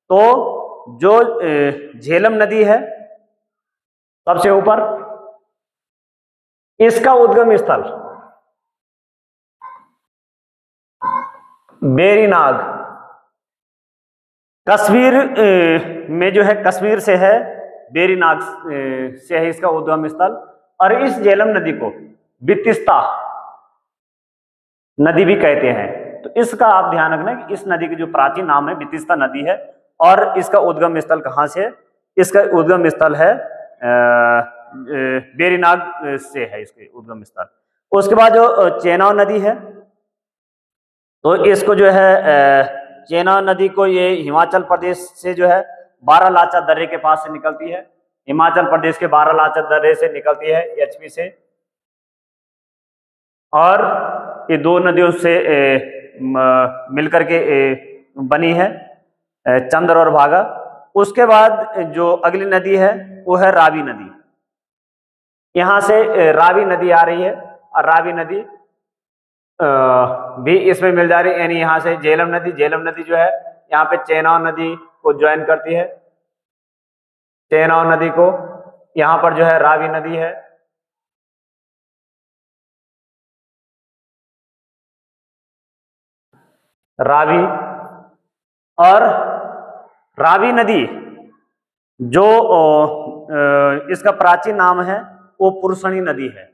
तो जो झेलम नदी है सबसे ऊपर, इसका उद्गम स्थल बेरीनाग, कश्मीर में जो है, कश्मीर से है, बेरीनाग से है इसका उद्गम स्थल। और इस झेलम नदी को बितिस्ता नदी भी कहते हैं। तो इसका आप ध्यान रखना कि इस नदी की जो प्राचीन नाम है बितिस्ता नदी है, और इसका उद्गम स्थल कहाँ से है, इसका उद्गम स्थल है बेरीनाग से है इसके उद्गम स्थल। उसके बाद जो चेनाब नदी है, तो इसको जो है चेनाब नदी को ये हिमाचल प्रदेश से जो है बारालाचा दर्रे के पास से निकलती है, हिमाचल प्रदेश के बारालाचा दर्रे से निकलती है, एचपी से। और ये दो नदियों से मिलकर के बनी है, चंद्र और भागा। उसके बाद जो अगली नदी है वो है रावी नदी, यहाँ से रावी नदी आ रही है, और रावी नदी भी इसमें मिल जा रही है, यानी यहाँ से झेलम नदी, झेलम नदी जो है यहाँ पे चेनाब नदी को ज्वाइन करती है, चेनाब नदी को। यहाँ पर जो है रावी नदी है, रावी। और रावी नदी जो इसका प्राचीन नाम है वो पुरुषणी नदी है,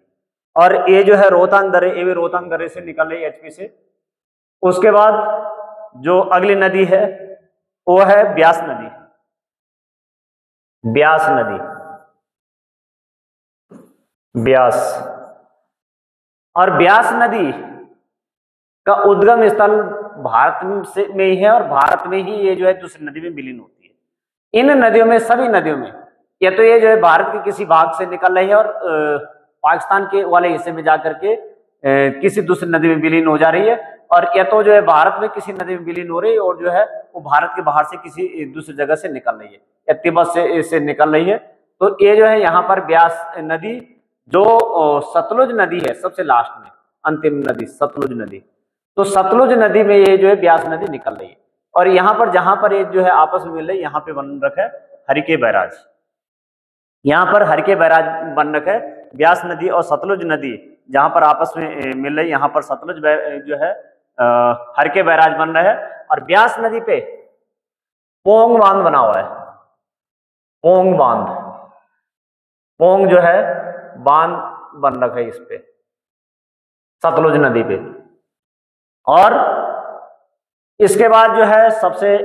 और ये जो है रोहतांग दर्रे, ये भी रोहतांग दर्रे से निकल रही है, एचपी से। उसके बाद जो अगली नदी है वो है ब्यास नदी, ब्यास नदी, ब्यास। और ब्यास नदी का उद्गम स्थल भारत से में ही है, और भारत में ही ये जो है दूसरी नदी में विलीन होती है। इन नदियों में, सभी नदियों में, या तो ये जो है भारत के किसी भाग से निकल रही है और पाकिस्तान के वाले हिस्से में जाकर के किसी दूसरी नदी में विलीन हो जा रही है, और या तो जो है भारत में किसी नदी में विलीन हो रही है, और जो है वो भारत के बाहर से किसी दूसरी जगह से निकल रही है, या तिब्बत से निकल रही है। तो ये जो है यहाँ पर ब्यास नदी, जो सतलुज नदी है सबसे लास्ट में, अंतिम नदी सतलुज नदी, तो सतलुज नदी में ये जो है ब्यास नदी निकल रही है। और यहाँ पर जहां पर ये जो है आपस में मिल रही है, यहाँ पे बन रखा है हरिके बैराज, यहाँ पर हरिके बैराज बन रखा है। ब्यास नदी और सतलुज नदी जहां पर आपस में मिल रही है, यहाँ पर सतलुज जो है हरिके बैराज बन रहा है। और ब्यास नदी पे पोंग बांध बना हुआ है, पोंग बांध, पोंग जो है बांध बन रखा है इस पे, सतलुज नदी पे। और इसके बाद जो है सबसे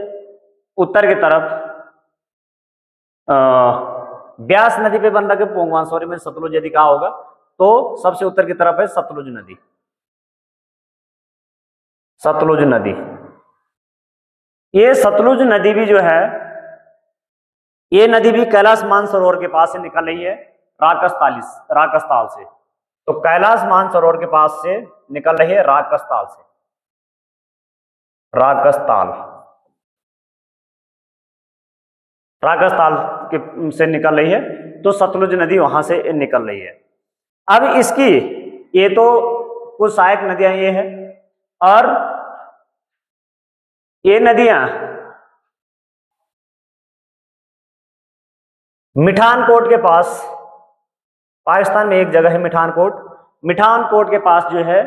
उत्तर की तरफ ब्यास नदी पे बन रखा है पोंग बांध, सॉरी मैंने सतलुज यदि कहा होगा, तो सबसे उत्तर की तरफ है सतलुज नदी, सतलुज नदी। ये सतलुज नदी भी जो है ये नदी भी कैलाश मानसरोवर के पास से निकल रही है, राकसताल से। तो कैलाश मानसरोवर के पास से निकल रही है राकसताल से, राकसताल के से निकल रही है। तो सतलुज नदी वहां से निकल रही है। अब इसकी ये तो कुछ सहायक नदियां ये है, और ये नदियां मिठानकोट के पास, पाकिस्तान में एक जगह है मिठानकोट के पास जो है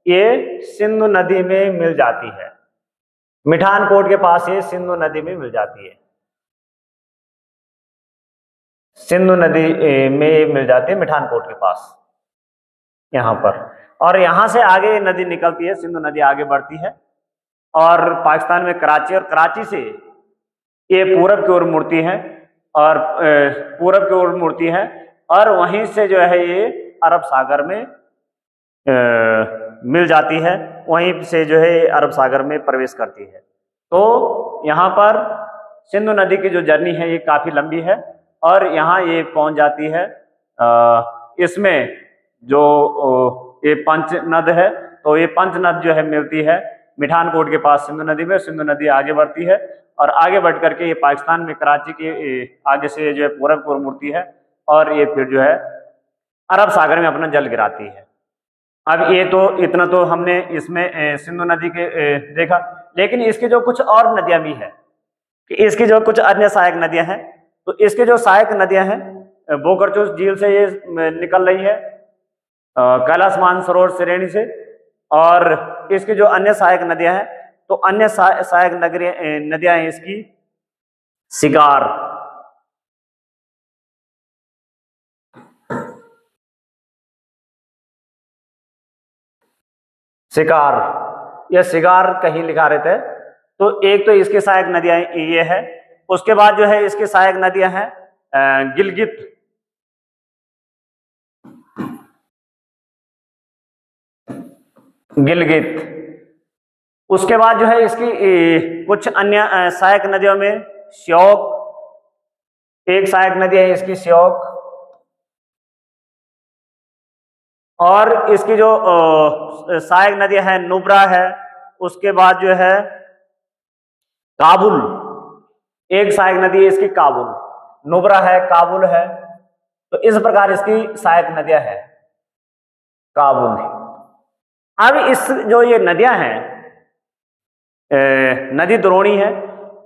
ये सिंधु नदी में मिल जाती है। मिठानकोट के पास ये सिंधु नदी में मिल जाती है, सिंधु नदी में मिल जाती है मिठानकोट के पास यहाँ पर। और यहाँ से आगे नदी निकलती है, सिंधु नदी आगे बढ़ती है और पाकिस्तान में कराची, और कराची से ये पूरब की ओर मुड़ती है, और पूरब की ओर मुड़ती है, और वहीं से जो है ये अरब सागर में मिल जाती है, वहीं से जो है अरब सागर में प्रवेश करती है। तो यहाँ पर सिंधु नदी की जो जर्नी है ये काफ़ी लंबी है, और यहाँ ये पहुँच जाती है। इसमें जो ये पंच नद है, तो ये पंच नद जो है मिलती है मिठानकोट के पास सिंधु नदी में। सिंधु नदी आगे बढ़ती है और आगे बढ़ करके ये पाकिस्तान में कराची के आगे से जो है पूरब की ओर मुड़ती है, और ये फिर जो है अरब सागर में अपना जल गिराती है। अब ये तो इतना तो हमने इसमें सिंधु नदी के देखा, लेकिन इसकी जो कुछ और नदियां भी है, कि इसकी जो कुछ अन्य सहायक नदियां हैं, तो इसके जो सहायक नदियां हैं बोकरचोस झील से ये निकल रही है, कैलाश मानसरोवर श्रेणी से, और इसकी जो अन्य सहायक नदियां हैं, तो अन्य सहायक नदियां हैं इसकी सिगार, या सिगार कहीं लिखा रहता है। तो एक तो इसकी सहायक नदियां ये है। उसके बाद जो है इसकी सहायक नदियां हैं गिलगित, उसके बाद जो है इसकी कुछ अन्य सहायक नदियों में श्योक, एक सहायक नदी है इसकी श्योक, और इसकी जो सहायक नदी है नुब्रा है। उसके बाद जो है काबुल, एक सहायक नदी है इसकी काबुल, नुब्रा है, काबुल है। तो इस प्रकार इसकी सहायक नदियां हैं काबुल। अब इस जो ये नदियां हैं नदी द्रोणी है,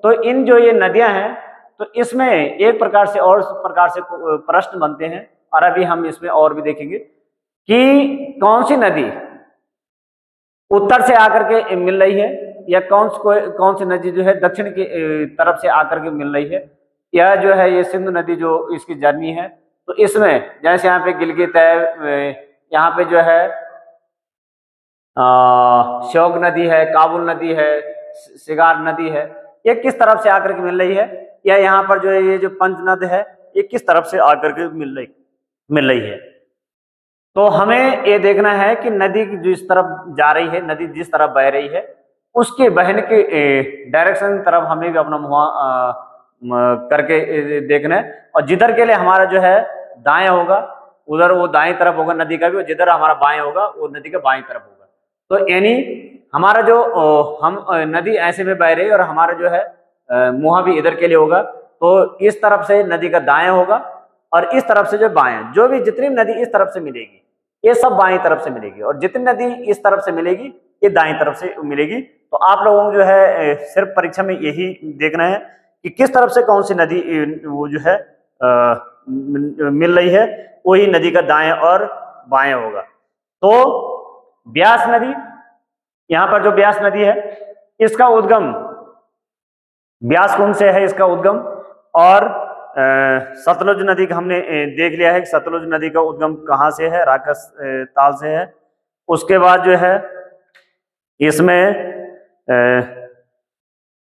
तो इन जो ये नदियां हैं, तो इसमें एक प्रकार से और प्रकार से प्रश्न बनते हैं, और अभी हम इसमें और भी देखेंगे कि कौन सी नदी उत्तर से आकर के मिल रही है, या कौन सी नदी जो है दक्षिण की तरफ से आकर के मिल रही है, या जो है ये सिंधु नदी जो इसकी जर्नी है। तो इसमें जैसे यहाँ पे गिलगित है, यहाँ पे जो है श्योक नदी है, काबुल नदी है, सिगार नदी है, ये किस तरफ से आकर के मिल रही है, या यहाँ पर जो है ये जो पंचनद है ये किस तरफ से आकर के मिल रही है। तो हमें ये देखना है कि नदी जिस तरफ जा रही है, नदी जिस तरफ बह रही है, उसके बहने के डायरेक्शन की तरफ हमें भी अपना मुँह करके देखना है। और जिधर के लिए हमारा जो है दाएं होगा उधर वो दाएं तरफ होगा नदी का भी, और जिधर हमारा बाएं होगा वो नदी का बाएं तरफ होगा। तो यानी हमारा जो हम नदी ऐसे में बह रही है और हमारा जो है मुँह भी इधर के लिए होगा, तो इस तरफ से नदी का दाएं होगा, और इस तरफ से जो बाएं, जो भी जितनी नदी इस तरफ से मिलेगी ये सब बाएं तरफ से मिलेगी, और जितनी नदी इस तरफ से मिलेगी ये दाएं तरफ से मिलेगी। तो आप लोगों को जो है सिर्फ परीक्षा में यही देखना है कि किस तरफ से कौन सी नदी वो जो है मिल रही है, वही नदी का दाएं और बाएं होगा। तो ब्यास नदी, यहाँ पर जो ब्यास नदी है इसका उद्गम ब्यास कुंड से है, इसका उद्गम। और सतलुज नदी का हमने देख लिया है कि सतलुज नदी का उद्गम कहाँ से है, राकस ताल से है। उसके बाद जो है इसमें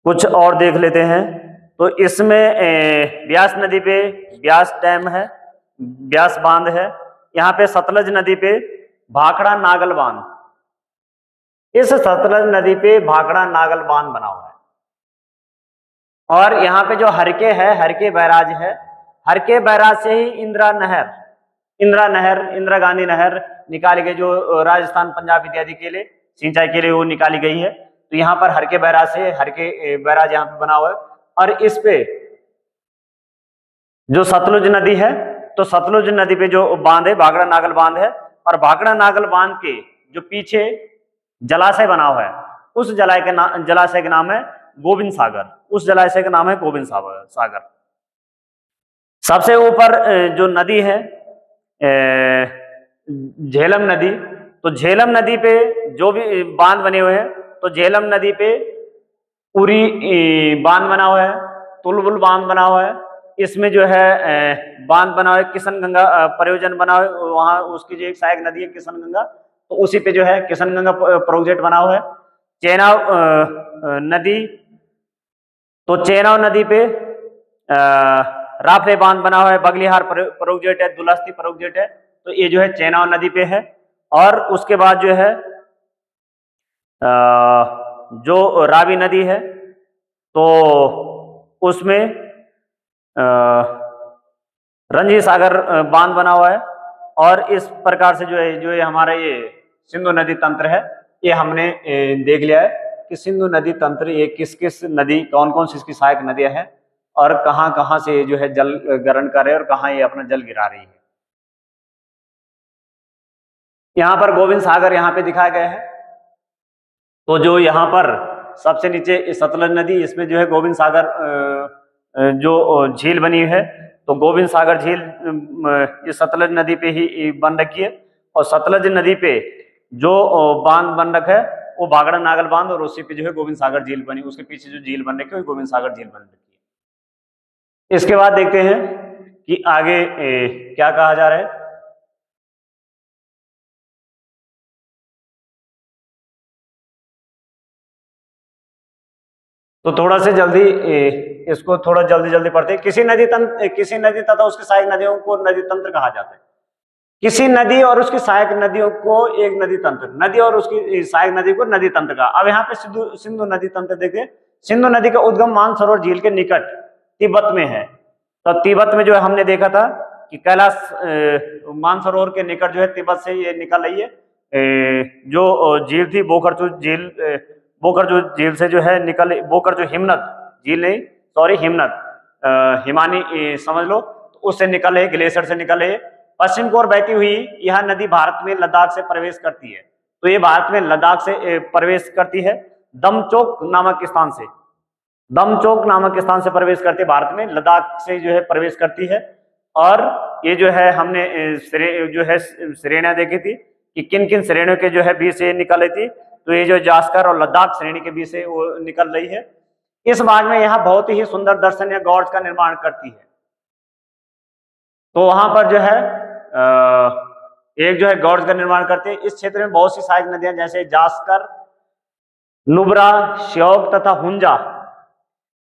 कुछ और देख लेते हैं। तो इसमें ब्यास नदी पे ब्यास डैम है, ब्यास बांध है। यहाँ पे सतलज नदी पे भाखड़ा नागल बांध, इस सतलज नदी पे भाखड़ा नागल बांध बना हुआ है। और यहाँ पे जो हरके है, हरके बैराज है, हरके बैराज से ही इंदिरा नहर, इंदिरा गांधी नहर निकाली गई, जो राजस्थान पंजाब इत्यादि के लिए सिंचाई के लिए वो निकाली गई है। तो यहाँ पर हरके बैराज से, हरके बैराज यहाँ पे बना हुआ है। और इस पे जो सतलुज नदी है, तो सतलुज नदी पे जो बांध है भाखड़ा नागल बांध है, और भाखड़ा नागल बांध के जो पीछे जलाशय बना हुआ है, उस जलाशय का नाम है गोविंद सागर, उस जलाशय का नाम है गोविंद सागर। सबसे ऊपर जो नदी है झेलम नदी, तो झेलम नदी पे जो भी बांध बने हुए हैं, तो झेलम नदी पे उरी बांध बना हुआ है, तुलबुल बांध बना हुआ है, इसमें जो है बांध बना हुआ है, किशन गंगा परियोजन बना हुआ है, वहां उसकी जो एक सहायक नदी है किशन गंगा, तो उसी पे जो है किशन गंगा प्रोजेक्ट बना हुआ है। चेनाब नदी, तो चेनाब नदी पे राफले बांध बना हुआ है, बगलिहार प्रोजेक्ट है, दुलस्ती प्रोजेक्ट है, तो ये जो है चेनाब नदी पे है। और उसके बाद जो है जो रावी नदी है, तो उसमें रंजी सागर बांध बना हुआ है। और इस प्रकार से जो है हमारा ये सिंधु नदी तंत्र है, ये हमने देख लिया है कि सिंधु नदी तंत्र ये किस किस नदी, कौन कौन सी इसकी सहायक नदियां हैं, और कहां कहां से जो है जल ग्रहण कर रहे हैं और कहां ये अपना जल गिरा रही है। यहाँ पर गोविंद सागर यहाँ पे दिखाया गया है। तो जो यहाँ पर सबसे नीचे सतलज नदी, इसमें जो है गोविंद सागर जो झील बनी है, तो गोविंद सागर झील इस सतलज नदी पे ही बन रखी है। और सतलज नदी पे जो बांध बन रखा है वो भाखड़ा नागल बांध, और उसी पे जो है गोविंद सागर झील बनी, उसके पीछे जो झील बन रखी है गोविंद सागर झील बन रखी है। इसके बाद देखते हैं कि आगे क्या कहा जा रहा है। तो थोड़ा से जल्दी इसको थोड़ा जल्दी पढ़ते हैं। किसी नदी तथा उसकी सहायक नदियों को नदी तंत्र कहा जाता है। किसी नदी और उसकी सहायक नदियों को एक नदी तंत्र, नदी और उसकी सहायक नदी को नदी तंत्र कहा। अब यहाँ पे सिंधु नदी तंत्र देखिए। सिंधु नदी का उद्गम मानसरोवर झील के निकट तिब्बत में है। तो तिब्बत में जो है हमने देखा था कि कैलाश मानसरोवर के निकट जो है तिब्बत से ये निकल रही है। जो झील थी बोकर झील से जो है निकल, बोकर जो हिमनद झील नहीं, सॉरी हिमनद हिमानी समझ लो, तो उससे निकल है, ग्लेशियर से निकल है। पश्चिम की ओर बहती हुई यह नदी भारत में लद्दाख से प्रवेश करती है। तो ये भारत में लद्दाख से प्रवेश करती है, दमचोक नामक स्थान से, दमचोक नामक स्थान से प्रवेश करती है भारत में, लद्दाख से जो है प्रवेश करती है। और ये जो है हमने जो है श्रेणियां देखी थी कि किन किन श्रेणियों के जो है बीच से निकल रही थी। तो ये जो जास्कर और लद्दाख श्रेणी के बीच से वो निकल रही है। इस भाग में यहाँ बहुत ही सुंदर दर्शन या गॉर्ज का निर्माण करती है। तो वहां पर जो है एक जो है गॉर्ज का निर्माण करती है। इस क्षेत्र में बहुत सी सहायक नदियां जैसे जास्कर, नुब्रा, श्योक तथा हुंजा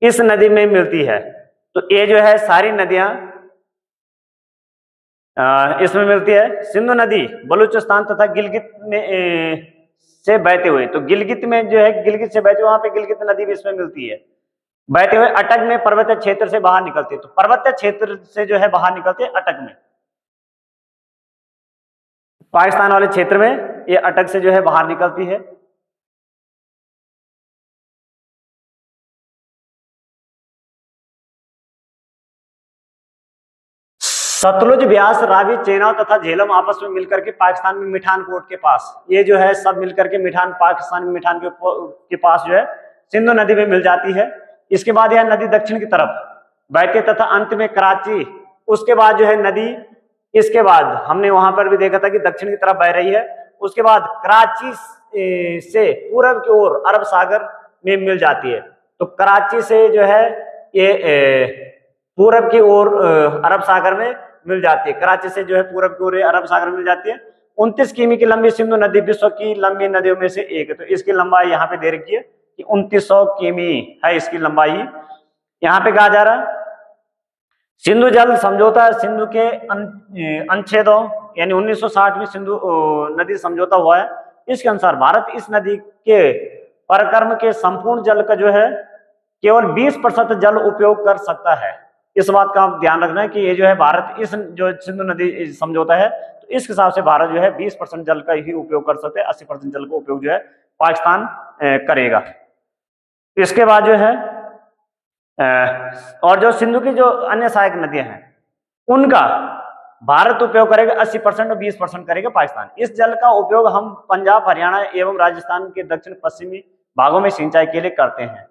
इस नदी में मिलती है। तो ये जो है सारी नदियां इसमें मिलती है। सिंधु नदी बलूचिस्तान तथा गिलगित में से बहते हुए, तो गिलगित में जो है गिलगित से बहते हुए, वहां पे गिलगित नदी भी इसमें मिलती है, बहते हुए अटक में पर्वतीय क्षेत्र से बाहर निकलती है। तो पर्वतीय क्षेत्र से जो है बाहर निकलती है अटक में, पाकिस्तान वाले क्षेत्र में ये अटक से जो है बाहर निकलती है। सतलुज, ब्यास, रावी, चेनाब तथा झेलम आपस में मिलकर के पाकिस्तान में मिठानकोट के पास, ये जो है सब मिलकर के पाकिस्तान में मिठान के पास जो है सिंधु नदी में मिल जाती है। इसके बाद यह नदी दक्षिण की तरफ बहती तथा अंत में कराची, उसके बाद जो है नदी, इसके बाद हमने वहां पर भी देखा था कि दक्षिण की तरफ बह रही है। उसके बाद कराची से पूरब की ओर अरब सागर में मिल जाती है। तो कराची से जो है ये पूरब की ओर अरब सागर में मिल जाती है। कराची से जो है पूरब की ओर अरब सागर में मिल जाती है। 29 किमी की लंबी सिंधु नदी विश्व की लंबी नदियों में से एक है। तो इसकी लंबाई यहाँ पे दे रखी है कि 2900 किमी है इसकी लंबाई। यहाँ पे कहा जा रहा है सिंधु जल समझौता, सिंधु के अनुच्छेदों यानी 1960 में सिंधु नदी समझौता हुआ है। इसके अनुसार भारत इस नदी के परिक्रम के संपूर्ण जल का जो है केवल 20% जल उपयोग कर सकता है। इस बात का आप ध्यान रखना है कि ये जो है भारत इस जो सिंधु नदी समझौता है तो इस हिसाब से भारत जो है 20% जल का ही उपयोग कर सकते हैं, 80% जल का उपयोग जो है पाकिस्तान करेगा। इसके बाद जो है और जो सिंधु की जो अन्य सहायक नदियां हैं उनका भारत उपयोग करेगा 80% और 20% करेगा पाकिस्तान। इस जल का उपयोग हम पंजाब, हरियाणा एवं राजस्थान के दक्षिण पश्चिमी भागों में सिंचाई के लिए करते हैं।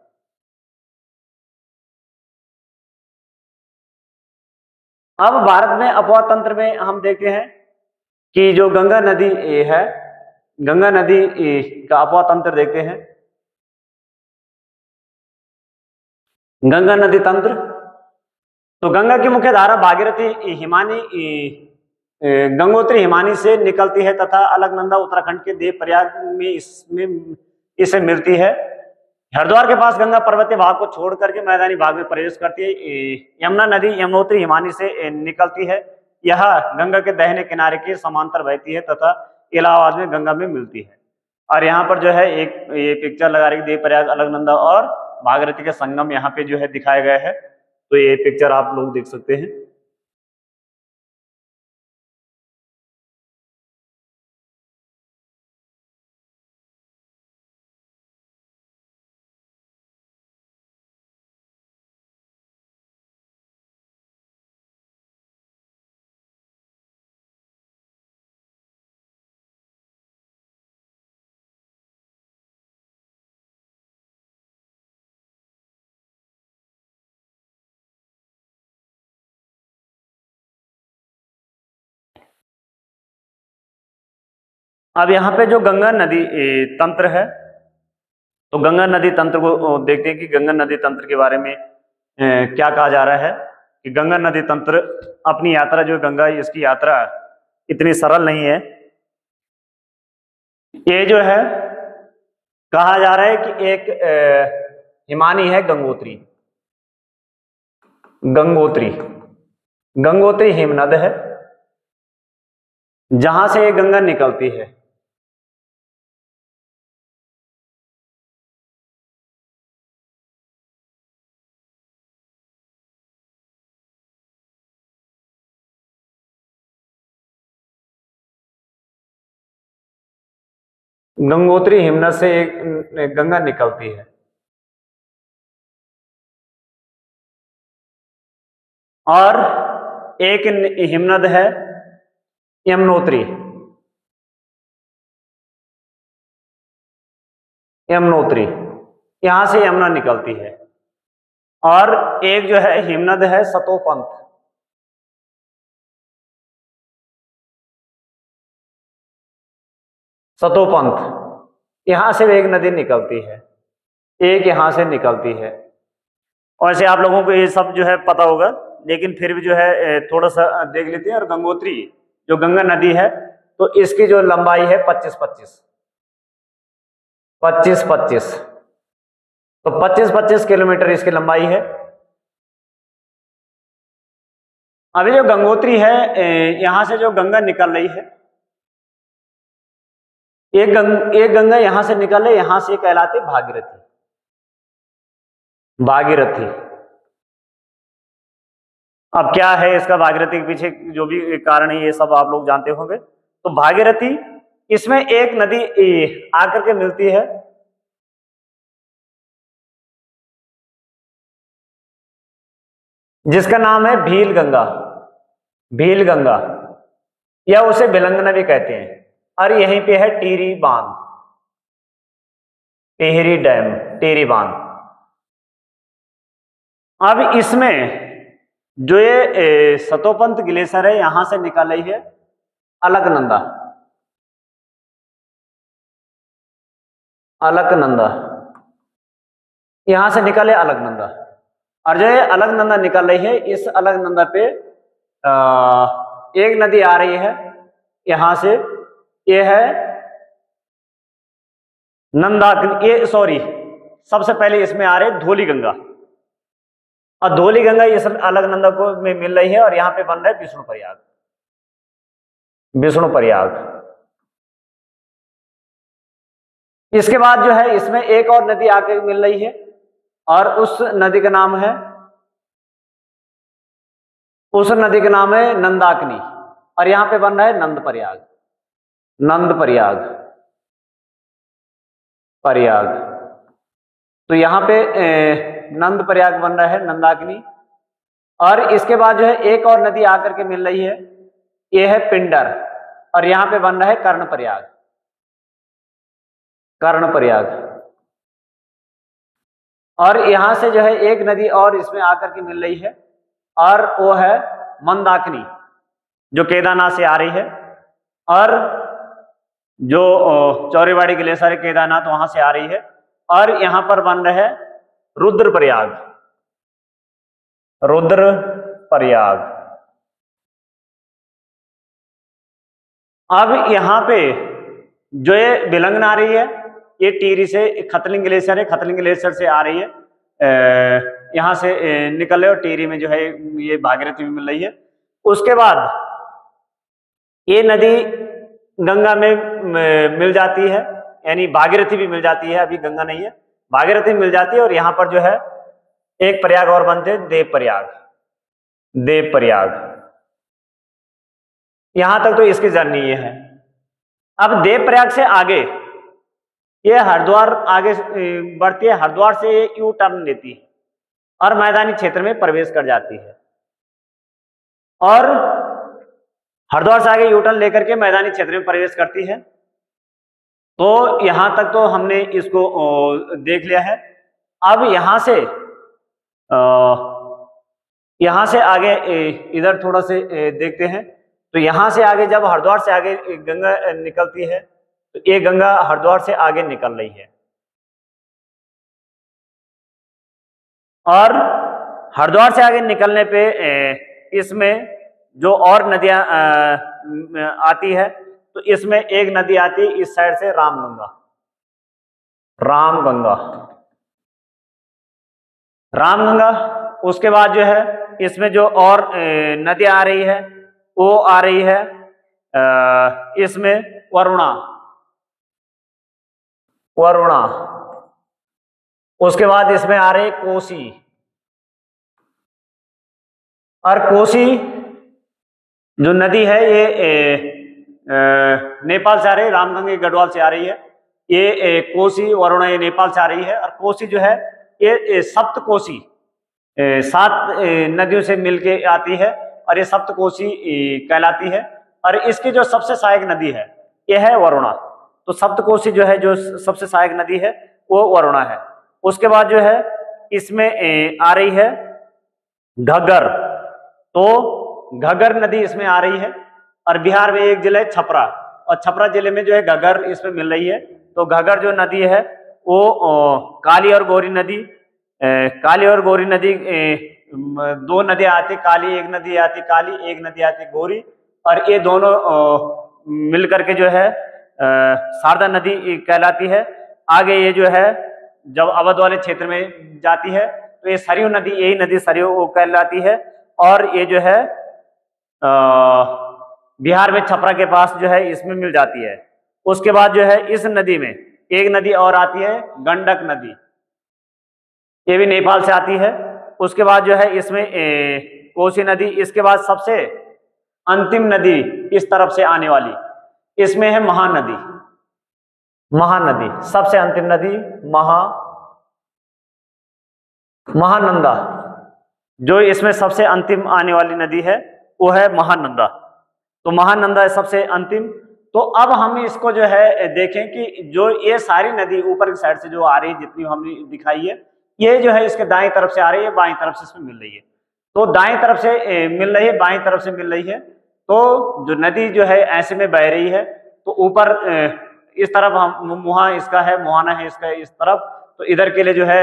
अब भारत में अपवाह तंत्र में हम देखते हैं कि जो गंगा नदी है, गंगा नदी का अपवाह तंत्र देखते हैं। गंगा नदी तंत्र, तो गंगा की मुख्य धारा भागीरथी हिमानी गंगोत्री हिमानी से निकलती है तथा अलकनंदा उत्तराखंड के देवप्रयाग में इसमें इसे मिलती है। हरिद्वार के पास गंगा पर्वतीय भाग को छोड़ करके मैदानी भाग में प्रवेश करती है। यमुना नदी यमुनोत्री हिमानी से निकलती है, यह गंगा के दाहिने किनारे के समांतर बहती है तथा इलाहाबाद में गंगा में मिलती है। और यहाँ पर जो है एक ये पिक्चर लगा रही, देवप्रयाग, अलकनंदा और भागीरथी के संगम यहाँ पे जो है दिखाया गया है, तो ये पिक्चर आप लोग देख सकते हैं। अब यहाँ पे जो गंगा नदी तंत्र है, तो गंगा नदी तंत्र को देखते हैं कि गंगा नदी तंत्र के बारे में क्या कहा जा रहा है कि गंगा नदी तंत्र अपनी यात्रा जो गंगा, इसकी यात्रा इतनी सरल नहीं है। ये जो है कहा जा रहा है कि एक हिमानी है गंगोत्री, गंगोत्री गंगोत्री हिमनद है जहां से ये गंगा निकलती है। गंगोत्री हिमनद से एक गंगा निकलती है और एक हिमनद है यमुनोत्री, यमुनोत्री यहां से यमुना निकलती है। और एक जो है हिमनद है सतोपंथ, सतोपंथ यहां से एक नदी निकलती है, एक यहां से निकलती है। और ऐसे आप लोगों को ये सब जो है पता होगा, लेकिन फिर भी जो है थोड़ा सा देख लेते हैं। और गंगोत्री जो गंगा नदी है तो इसकी जो लंबाई है 25-25, तो 25-25 किलोमीटर इसकी लंबाई है। अभी जो गंगोत्री है यहां से जो गंगा निकल रही है, एक गंगा यहां से निकल रही, यहां से कहलाती भागीरथी, भागीरथी। अब क्या है इसका भागीरथी के पीछे जो भी कारण है ये सब आप लोग जानते होंगे। तो भागीरथी, इसमें एक नदी आकर के मिलती है जिसका नाम है भील गंगा, भील गंगा या उसे भिलंगना भी कहते हैं। और यहीं पे है टिहरी बांध, टिहरी डैम, टिहरी बांध। अब इसमें जो ये सतोपंथ ग्लेशियर है यहां से निकल रही है अलकनंदा, अलकनंदा यहां से निकले अलकनंदा। और जो ये अलकनंदा निकल रही है, इस अलकनंदा पे एक नदी आ रही है यहां से, ये है नंदाग्नि, ये सॉरी सबसे पहले इसमें आ रहे धौली गंगा, और धौली गंगा इस अलकनंदा को में मिल रही है और यहाँ पे बन रहा है विष्णु प्रयाग, विष्णु प्रयाग। इसके बाद जो है इसमें एक और नदी आके मिल रही है और उस नदी का नाम है नंदाकिनी, और यहां पे बन रहा है नंद प्रयाग, नंद प्रयाग, प्रयाग। तो यहाँ पे नंद प्रयाग बन रहा है, नंदाकिनी। और इसके बाद जो है एक और नदी आकर के मिल रही है, ये है पिंडर, और यहाँ पे बन रहा है कर्ण प्रयाग, कर्ण प्रयाग। और यहां से जो है एक नदी और इसमें आकर के मिल रही है, और वो है मंदाकिनी, जो केदारनाथ से आ रही है, और जो चौरीवाड़ी ग्लेशियर केदारनाथ वहां से आ रही है, और यहां पर बन रहे रुद्र प्रयाग, रुद्र प्रयाग। अब यहां पे जो ये बिलंगन आ रही है, ये टिहरी से खतलिंग ग्लेशियर है, खतलिंग ग्लेशियर से आ रही है, यहां से निकल रहे, और टिहरी में जो है ये भागीरथी भी मिल रही है। उसके बाद ये नदी गंगा में मिल जाती है, यानी भागीरथी भी मिल जाती है, अभी गंगा नहीं है, भागीरथी मिल जाती है। और यहां पर जो है एक प्रयाग और बनते हैं, देव प्रयाग, देव प्रयाग। यहां तक तो इसकी जर्नी ये है। अब देव प्रयाग से आगे ये हरिद्वार आगे बढ़ती है, हरिद्वार से ये यू टर्न लेती है और मैदानी क्षेत्र में प्रवेश कर जाती है, और हरिद्वार से आगे यू टर्न लेकर के मैदानी क्षेत्र में प्रवेश करती है। तो यहां तक तो हमने इसको देख लिया है। अब यहां से आगे इधर थोड़ा से देखते हैं। तो यहां से आगे जब हरिद्वार से आगे गंगा निकलती है, तो ये गंगा हरिद्वार से आगे निकल रही है, और हरिद्वार से आगे निकलने पे इसमें जो और नदियां आती है, तो इसमें एक नदी आती है इस साइड से, रामगंगा, रामगंगा, रामगंगा। उसके बाद जो है इसमें जो और नदियां आ रही है, वो आ रही है इसमें वरुणा, वरुणा। उसके बाद इसमें आ रही कोसी, और कोसी जो नदी है ये नेपाल से आ रही है, रामगंगा गढ़वाल से आ रही है। ये कोसी वरुणा ये नेपाल से आ रही है, और कोसी जो है ये सप्तकोशी, 7 नदियों से मिलके आती है, और ये सप्तकोशी कहलाती है। और इसकी जो सबसे सहायक नदी है ये है वरुणा। तो सप्तकोशी जो है, जो सबसे सहायक नदी है वो वरुणा है। उसके बाद जो है इसमें आ रही है घग्गर, तो घग्गर नदी इसमें आ रही है। और बिहार में एक जिला है छपरा, और छपरा जिले में जो है घग्गर इसमें मिल रही है। तो घग्गर जो नदी है वो काली और गौरी नदी, काली और गौरी नदी 2 नदियां आती, काली एक नदी आती, काली एक नदी आती गौरी, और ये दोनों मिलकर के जो है शारदा नदी कहलाती है। आगे ये जो है जब अवध वाले क्षेत्र में जाती है, तो ये सरयू नदी, यही नदी सरयू कहलाती है। और ये जो है बिहार में छपरा के पास जो है इसमें मिल जाती है। उसके बाद जो है इस नदी में एक नदी और आती है, गंडक नदी, ये भी नेपाल से आती है। उसके बाद जो है इसमें कोसी नदी। इसके बाद सबसे अंतिम नदी इस तरफ से आने वाली, इसमें है महानदी, महानदी सबसे अंतिम नदी, महानंदा। जो इसमें सबसे अंतिम आने वाली नदी है वो है महानंदा। तो महानंदा है सबसे अंतिम। तो अब हम इसको जो है देखें कि जो ये सारी नदी ऊपर की साइड से जो आ रही है, जितनी हमने दिखाई है, ये जो है इसके दाएं तरफ से आ रही है, बाएं तरफ से इसमें मिल रही है। तो दाएं तरफ से मिल रही है, बाएं तरफ से मिल रही है। तो जो नदी जो है ऐसे में बह रही है, तो ऊपर इस तरफ हम मुहा इसका है, मुहाना है इसका इस तरफ। तो इधर के लिए जो है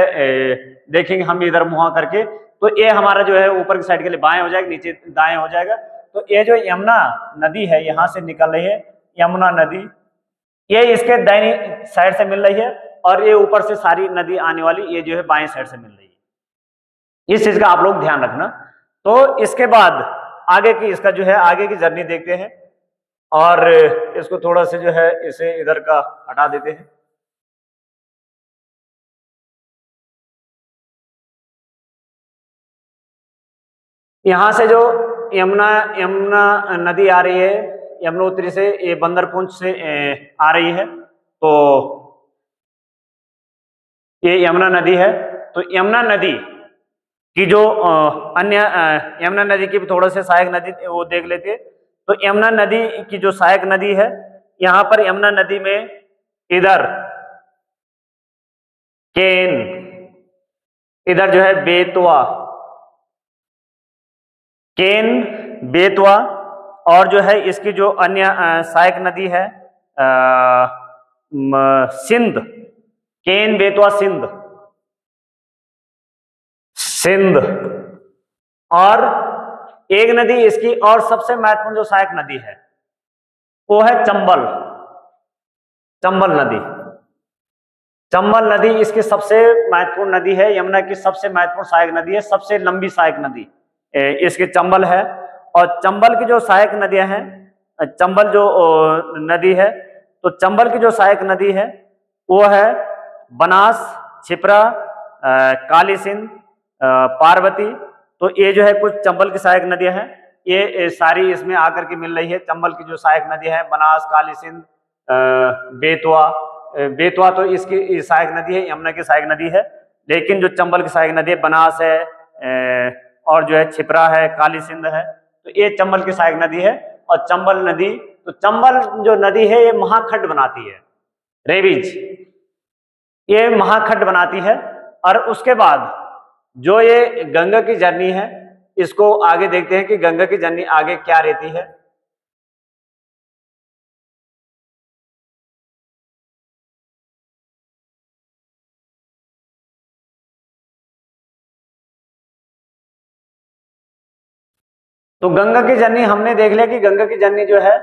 देखेंगे हम इधर मुहा करके, तो ये हमारा जो है ऊपर की साइड के लिए बाएं हो जाएगा, नीचे दाएं हो जाएगा। तो ये जो यमुना नदी है यहाँ से निकल रही है, यमुना नदी, ये इसके दाहिनी साइड से मिल रही है, और ये ऊपर से सारी नदी आने वाली ये जो है बाएं साइड से मिल रही है। इस चीज का आप लोग ध्यान रखना। तो इसके बाद आगे की इसका जो है आगे की जर्नी देखते हैं, और इसको थोड़ा से जो है इसे इधर का हटा देते हैं। यहाँ से जो यमुना यमुना नदी आ रही है यमुनोत्री से, ये बंदरपुंज से आ रही है, तो ये यमुना नदी है। तो यमुना नदी की जो अन्य यमुना नदी की भी थोड़ा से सहायक नदी वो देख लेते हैं। तो यमुना नदी की जो सहायक नदी है, यहाँ पर यमुना नदी में इधर केन, इधर जो है बेतवा, केन बेतवा, और जो है इसकी जो अन्य सहायक नदी है सिंध, केन बेतवा सिंध, सिंध। और एक नदी इसकी और सबसे महत्वपूर्ण जो सहायक नदी है वो है चंबल, चंबल नदी। चंबल नदी इसकी सबसे महत्वपूर्ण नदी है, यमुना की सबसे महत्वपूर्ण सहायक नदी है, सबसे लंबी सहायक नदी इसकी चंबल है। और चंबल की जो सहायक नदियां हैं, चंबल जो नदी है, तो चंबल की जो सहायक नदी है वो है बनास, छिप्रा, काली सिंध, पार्वती। तो ये जो है कुछ चंबल की सहायक नदियां हैं, ये सारी इसमें आकर के मिल रही है। चंबल की जो सहायक नदी है बनास, काली सिंध, बेतवा, बेतवा तो इसकी सहायक नदी है, यमुना की सहायक नदी है, लेकिन जो चंबल की सहायक नदी है बनास है और जो है छिप्रा है, काली सिंध है, तो ये चंबल की सहायक नदी है। और चंबल नदी, तो चंबल जो नदी है ये महाखंड बनाती है, रेविज, ये महाखंड बनाती है। और उसके बाद जो ये गंगा की जर्नी है, इसको आगे देखते हैं कि गंगा की जर्नी आगे क्या रहती है। तो गंगा की जर्नी हमने देख लिया कि गंगा की जर्नी जो है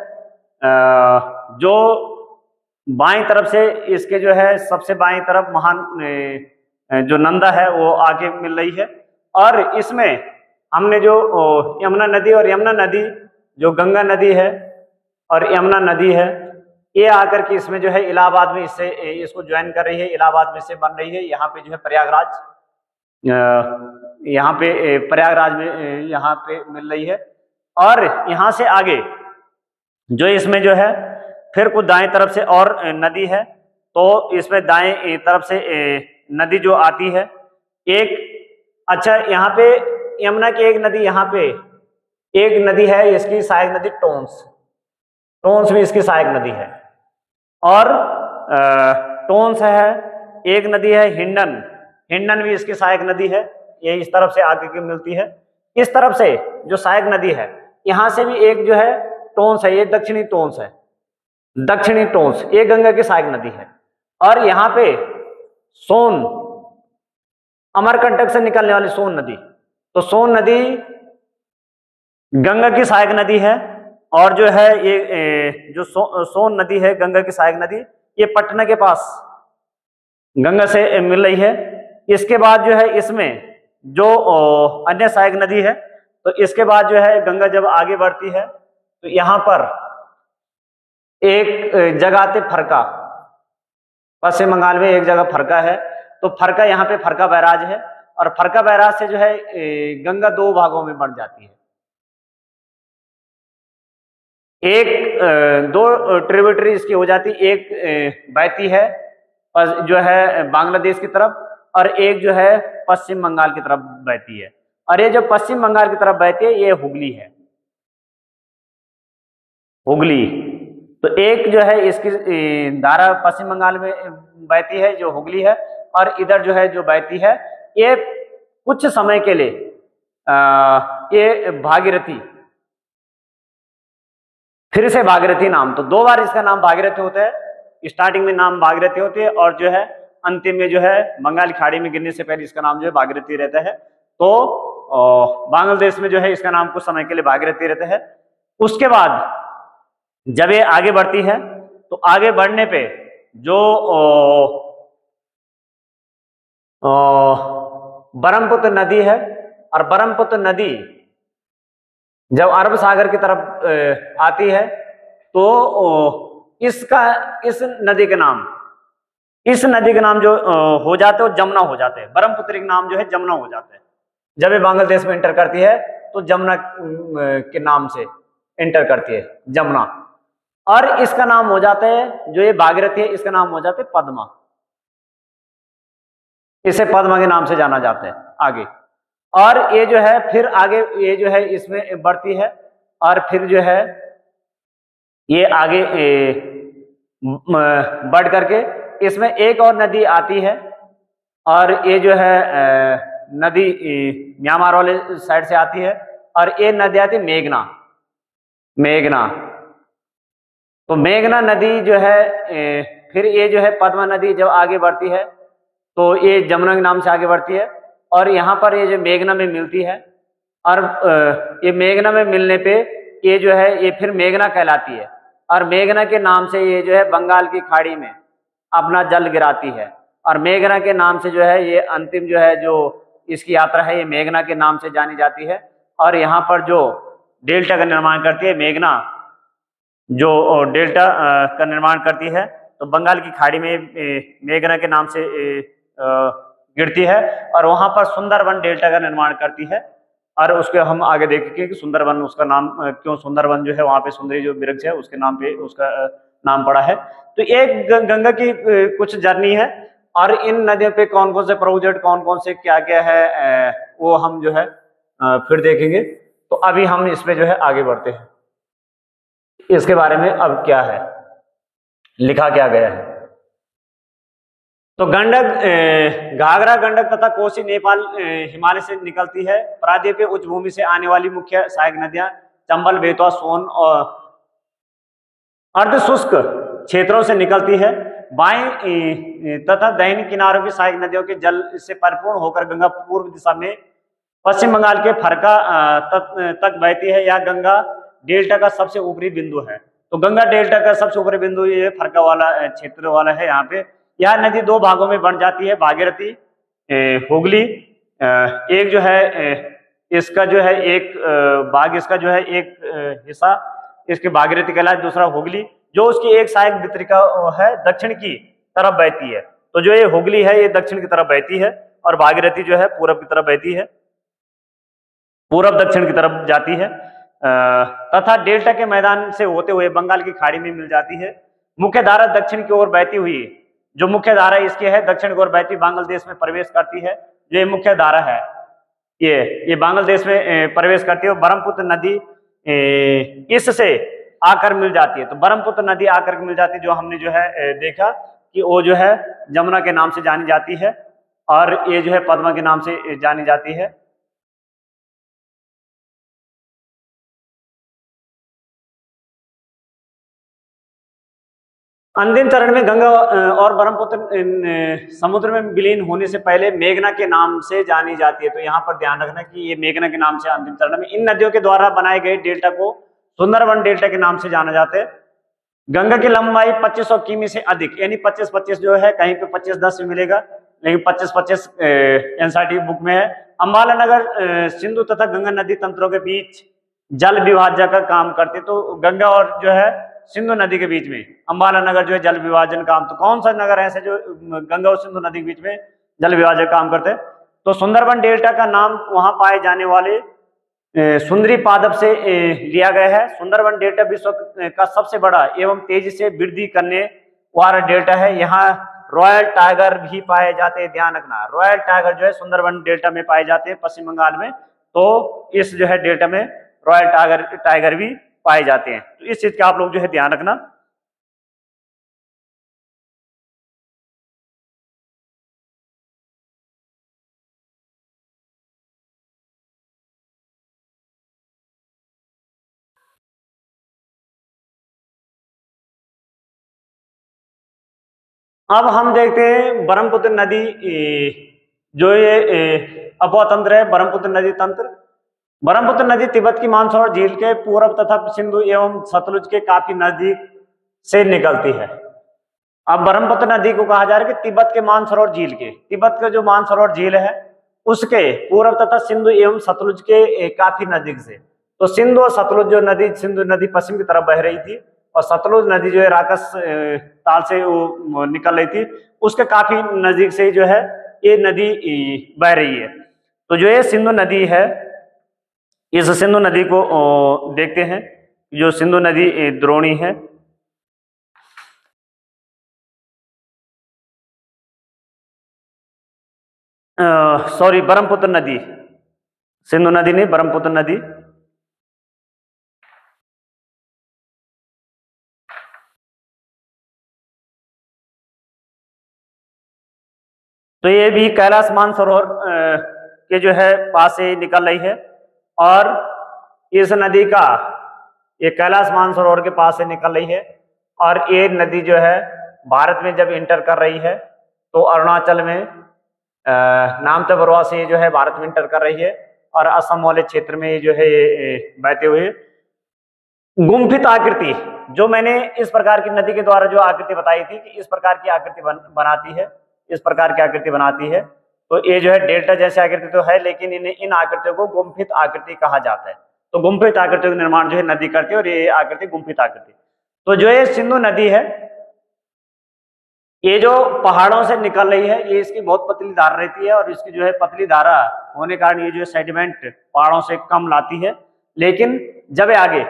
जो बाएं तरफ से इसके जो है सबसे बाएं तरफ महान जो नंदा है वो आगे मिल रही है। और इसमें हमने जो यमुना नदी और यमुना नदी, जो गंगा नदी है और यमुना नदी है, ये आकर के इसमें जो है इलाहाबाद में इससे इसको ज्वाइन कर रही है, इलाहाबाद में से बन रही है। यहाँ पे जो है प्रयागराज, यहाँ पे प्रयागराज में यहाँ पे मिल रही है। और यहाँ से आगे जो इसमें जो है फिर कुछ दाएं तरफ से और नदी है, तो इसमें दाएं तरफ से नदी जो आती है एक, अच्छा यहाँ पे यमुना की एक नदी, यहाँ पे एक नदी है इसकी सहायक नदी टोंस, टोंस भी इसकी सहायक नदी है। और टोंस है, एक नदी है हिंडन, हिंडन भी इसकी सहायक नदी है, ये इस तरफ से आगे की मिलती है। इस तरफ से जो सहायक नदी है यहाँ से भी एक जो है टोंस है, ये दक्षिणी टोंस है, दक्षिणी टोंस, ये गंगा की सहायक नदी है। और यहाँ पे सोन, अमरकंटक से निकलने वाली सोन नदी, तो सोन नदी गंगा की सहायक नदी है। और जो है ये जो सोन नदी है गंगा की सहायक नदी, ये पटना के पास गंगा से मिल रही है। इसके बाद जो है इसमें जो अन्य सहायक नदी है, तो इसके बाद जो है गंगा जब आगे बढ़ती है तो यहाँ पर एक जगह आते फरका, पश्चिम बंगाल में एक जगह फरका है, तो फरका, यहाँ पे फरका बैराज है। और फरका बैराज से जो है गंगा दो भागों में बढ़ जाती है, एक दो ट्रिब्यूटरी इसकी हो जाती, एक बहती है जो है बांग्लादेश की तरफ, और एक जो है पश्चिम बंगाल की तरफ बहती है। और ये जो पश्चिम बंगाल की तरफ बहती है ये हुगली है, हुगली। तो एक जो है इसकी धारा पश्चिम बंगाल में बहती है जो हुगली है, और इधर जो है जो बहती है ये कुछ समय के लिए ये भागीरथी, फिर से भागीरथी नाम, तो दो बार इसका नाम भागीरथी होता है, स्टार्टिंग में नाम भागीरथी होती है और जो है अंतिम में जो है बंगाल की खाड़ी में गिरने से पहले इसका नाम जो है भागीरथी रहता है। तो बांग्लादेश में जो है इसका नाम कुछ समय के लिए भागीरथी रहता है। उसके बाद जब ये आगे बढ़ती है तो आगे बढ़ने पे जो ब्रह्मपुत्र नदी है, और ब्रह्मपुत्र नदी जब अरब सागर की तरफ आती है तो इस नदी के नाम, इस नदी के नाम जो हो जाते हैं वो जमुना हो जाते हैं, ब्रह्मपुत्र के नाम जो है जमुना हो जाते हैं। जब ये बांग्लादेश में इंटर करती है तो जमुना के नाम से एंटर करती है, जमुना। और इसका नाम हो जाता है, जो ये भागीरथी है इसका नाम हो जाता है पद्मा, इसे पद्मा के नाम से जाना जाता है आगे। और ये जो है फिर आगे ये जो है इसमें बढ़ती है, और फिर जो है ये आगे बढ़ करके इसमें एक और नदी आती है, और ये जो है नदी म्यांमार वाले साइड से आती है, और ये नदी आती है मेघना। मेघना, तो मेघना नदी जो है फिर ये जो है पद्मा नदी जब आगे बढ़ती है तो ये जमुना के नाम से आगे बढ़ती है, और यहाँ पर ये जो मेघना में मिलती है, और ये मेघना में मिलने पे ये जो है ये फिर मेघना कहलाती है, और मेघना के नाम से ये जो है बंगाल की खाड़ी में अपना जल गिराती है, और मेघना के नाम से जो है ये अंतिम जो है जो इसकी यात्रा है ये मेघना के नाम से जानी जाती है। और यहाँ पर जो डेल्टा का निर्माण करती है मेघना, जो डेल्टा का निर्माण करती है, तो बंगाल की खाड़ी में मेघना के नाम से गिरती है, और वहां पर सुंदरबन डेल्टा का निर्माण करती है। और उसके हम आगे देखेंगे कि सुंदरबन उसका नाम क्यों, सुंदरबन जो है वहां पे सुंदरी जो वृक्ष है उसके नाम पे उसका नाम पड़ा है। तो एक गंगा की कुछ जर्नी है, और इन नदियों पे कौन कौन से प्रोजेक्ट, कौन कौन से क्या क्या है वो हम जो है फिर देखेंगे। तो अभी हम इसमें जो है आगे बढ़ते हैं, इसके बारे में अब क्या है, लिखा क्या गया है। तो गंडक, घाघरा, गंडक तथा कोसी नेपाल हिमालय से निकलती है। प्रायद्वीपीय उच्च भूमि से आने वाली मुख्य सहायक नदियां चंबल, बेतवा, सोन और अर्धशुष्क क्षेत्रों से निकलती है। बाएं तथा दाहिनी किनारों की सहायक नदियों के जल से परिपूर्ण होकर गंगा पूर्व दिशा में पश्चिम बंगाल के फरका तक बहती है। यह गंगा डेल्टा का सबसे ऊपरी बिंदु है। तो गंगा डेल्टा का सबसे ऊपरी बिंदु ये फरका वाला क्षेत्र वाला है। यहाँ पे यह नदी दो भागों में बन जाती है, भागीरथी, हुगली। एक जो है इसका जो है एक भाग, इसका जो है एक हिस्सा इसके भागीरथी कहलाता है, दूसरा हुगली, जो उसकी एक सहायक वितरिका है, दक्षिण की तरफ बहती है। तो जो ये हुगली है ये दक्षिण की तरफ बहती है, और भागीरथी जो है पूरब की तरफ बहती है, पूरब दक्षिण की तरफ जाती है, तथा डेल्टा के मैदान से होते हुए बंगाल की खाड़ी में मिल जाती है। मुख्य धारा दक्षिण की ओर बहती हुई, जो मुख्य धारा इसकी है दक्षिण की ओर बहती बांग्लादेश में प्रवेश करती है। जो ये मुख्य धारा है ये बांग्लादेश में प्रवेश करती है। ब्रह्मपुत्र नदी इससे आकर मिल जाती है। तो ब्रह्मपुत्र नदी आकर मिल जाती है, जो हमने जो है देखा कि वो जो है जमुना के नाम से जानी जाती है, और ये जो है पद्मा के नाम से जानी जाती है। अंतिम चरण में गंगा और ब्रह्मपुत्र समुद्र में विलीन होने से पहले मेघना के नाम से जानी जाती है। तो यहाँ पर ध्यान रखना कि ये मेघना के नाम से अंतिम चरण में इन नदियों के द्वारा बनाए गए डेल्टा को सुंदरबन डेल्टा के नाम से जाना जाता है। गंगा की लंबाई 2500 किमी से अधिक, यानी 25-25 जो है, कहीं पे 25-10 भी मिलेगा, लेकिन 25-25 एनसीईआरटी बुक में है। अंबाला नगर सिंधु तथा गंगा नदी तंत्रों के बीच जल विभाजन का काम करते। तो गंगा और जो है सिंधु नदी के बीच में अंबाला नगर जो है जल विभाजन काम। तो कौन सा नगर ऐसे जो गंगा और सिंधु नदी के बीच में जल विभाजन काम करते हैं? तो सुंदरबन डेल्टा का नाम वहां पाए जाने वाले सुंदरी पादप से लिया गया है। सुंदरबन डेल्टा विश्व का सबसे बड़ा एवं तेजी से वृद्धि करने वाला डेल्टा है। यहाँ रॉयल टाइगर भी पाए जाते हैं, ध्यान रखना। रॉयल टाइगर जो है सुंदरबन डेल्टा में पाए जाते हैं पश्चिम बंगाल में। तो इस जो है डेल्टा में रॉयल टाइगर भी पाए जाते हैं। तो इस चीज का आप लोग जो है ध्यान रखना। अब हम देखते हैं ब्रह्मपुत्र नदी, जो ये अपवा तंत्र है, ब्रह्मपुत्र नदी तंत्र। ब्रह्मपुत्र नदी तिब्बत की मानसरोवर झील के पूर्व तथा सिंधु एवं सतलुज के काफी नजदीक से निकलती है। अब ब्रह्मपुत्र नदी को कहा जा रहा है कि तिब्बत के मानसरोवर झील के, तिब्बत का जो मानसरोवर झील है उसके पूर्व तथा सिंधु एवं सतलुज के काफी नजदीक से। तो सिंधु और सतलुज जो नदी, सिंधु नदी पश्चिम की तरफ बह रही थी और सतलुज नदी जो है राकस ताल से वो निकल रही थी, उसके काफी नजदीक से जो है ये नदी बह रही है। तो जो ये सिंधु नदी है इस सिंधु नदी को देखते हैं, जो सिंधु नदी द्रोणी है। सॉरी, ब्रह्मपुत्र नदी, सिंधु नदी नहीं, ब्रह्मपुत्र नदी। तो ये भी कैलाश मानसरोवर के जो है पास से निकल रही है, और इस नदी का, ये कैलाश मानसरोवर के पास से निकल रही है, और ये नदी जो है भारत में जब इंटर कर रही है तो अरुणाचल में नामचा बरवा से ये जो है भारत में इंटर कर रही है, और असम वाले क्षेत्र में ये जो है बहते हुए गुम्फित आकृति, जो मैंने इस प्रकार की नदी के द्वारा जो आकृति बताई थी कि इस प्रकार की आकृति बनाती है, इस प्रकार की आकृति बनाती है। तो ये जो है डेल्टा जैसी आकृति तो है, लेकिन इन आकृतियों को गुम्फित आकृति कहा जाता है। तो गुम्फित आकृतियों का निर्माण जो है नदी करती है, और ये आकृति गुम्फित आकृति। तो जो ये सिंधु नदी है, ये जो पहाड़ों से निकल रही है, ये इसकी बहुत पतली धारा रहती है, और इसकी जो है पतली धारा होने के कारण ये जो सेडिमेंट पहाड़ों से कम लाती है। लेकिन जब आगे,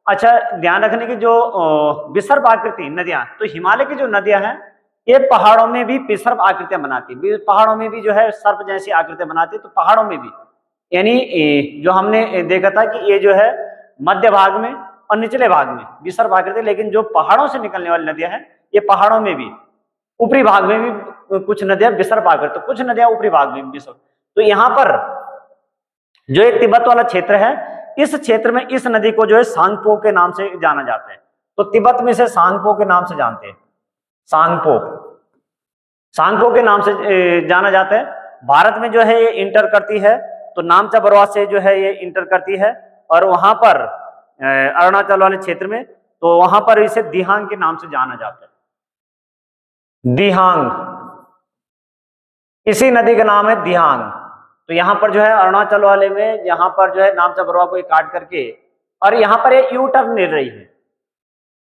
अच्छा ध्यान रखने की, जो विसर्प आकृति नदियां, तो हिमालय की जो नदियां हैं ये पहाड़ों में भी विसर्प आकृतियां बनाती है, पहाड़ों में भी जो है सर्प जैसी आकृतियां बनाती है। तो पहाड़ों में भी, यानी जो हमने देखा था कि ये जो है मध्य भाग में और निचले भाग में विसर्प आकृति, लेकिन जो पहाड़ों से निकलने वाली नदियां हैं ये पहाड़ों में भी, ऊपरी भाग में भी कुछ नदियां विसर्प आकृति, कुछ नदियां ऊपरी भाग में विसर्प। तो यहाँ पर जो एक तिब्बत वाला क्षेत्र है, इस क्षेत्र में इस नदी को जो है सांगपो के नाम से जाना जाता है। तो तिब्बत में से सांगपो के नाम से जानते हैं, सांगपो, सांगपो के नाम से जाना जाता है। भारत में जो है ये इंटर करती है, तो नामचा बरवा से जो है ये इंटर करती है, और वहां पर अरुणाचल वाले क्षेत्र में, तो वहां पर इसे दिहांग के नाम से जाना जाता है। दिहांग, इसी नदी का नाम है दिहांग। तो यहाँ पर जो है अरुणाचल वाले में, यहाँ पर जो है नामचा बरवा को काट करके, और यहाँ पर ये यू टर्न ले रही है।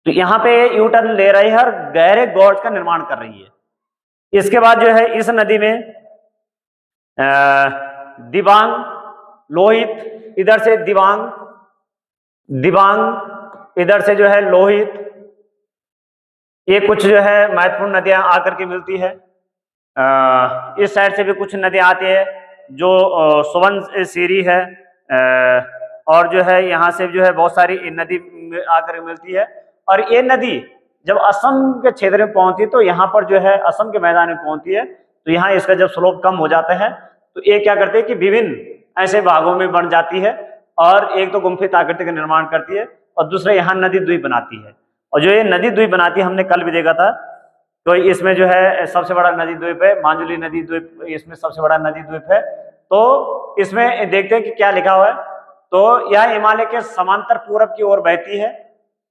तो यहाँ पे यू टर्न ले रही है और गहरे गॉर्ज का निर्माण कर रही है। इसके बाद जो है इस नदी में दिबांग, लोहित, इधर से दिबांग, दिबांग इधर से जो है लोहित, ये कुछ जो है महत्वपूर्ण नदियां आकर के मिलती है। इस साइड से भी कुछ नदियां आती है, जो सुवन सीरी है, और जो है यहाँ से जो है बहुत सारी नदी आकर मिलती है। और ये नदी जब असम के क्षेत्र में पहुंचती है, तो यहाँ पर जो है असम के मैदान में पहुंचती है, तो यहाँ इसका जब स्लोप कम हो जाता है, तो ये क्या करते हैं कि विभिन्न ऐसे भागों में बन जाती है, और एक तो गुम्फित आकृति का निर्माण करती है, और दूसरा यहाँ नदी द्वीप बनाती है। और जो ये नदी द्वीप बनाती है, हमने कल भी देखा था, तो इसमें जो है सबसे बड़ा नदी द्वीप है मांजुली नदी द्वीप, इसमें सबसे बड़ा नदी द्वीप है। तो इसमें देखते हैं कि क्या लिखा हुआ है। तो यह हिमालय के समांतर पूरब की ओर बहती है।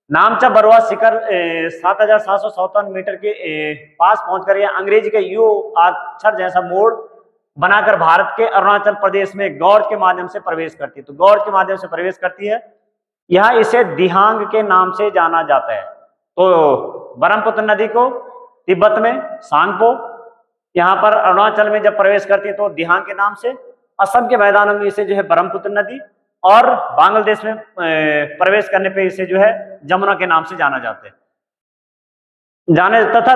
नामचा बरवा शिखर 7,757 मीटर के पास पहुंचकर यह अंग्रेजी के यू अक्षर जैसा मोड़ बनाकर भारत के अरुणाचल प्रदेश में गौड़ के माध्यम से प्रवेश करती है। तो गौड़ के माध्यम से प्रवेश करती है। यह इसे दिहांग के नाम से जाना जाता है। तो ब्रह्मपुत्र नदी को तिब्बत में सांगपो, यहाँ पर अरुणाचल में जब प्रवेश करती है तो दिहांग के नाम से, असम के मैदानों में इसे जो है ब्रह्मपुत्र नदी, और बांग्लादेश में प्रवेश करने पे इसे जो है जमुना के नाम से जाना जाता है तथा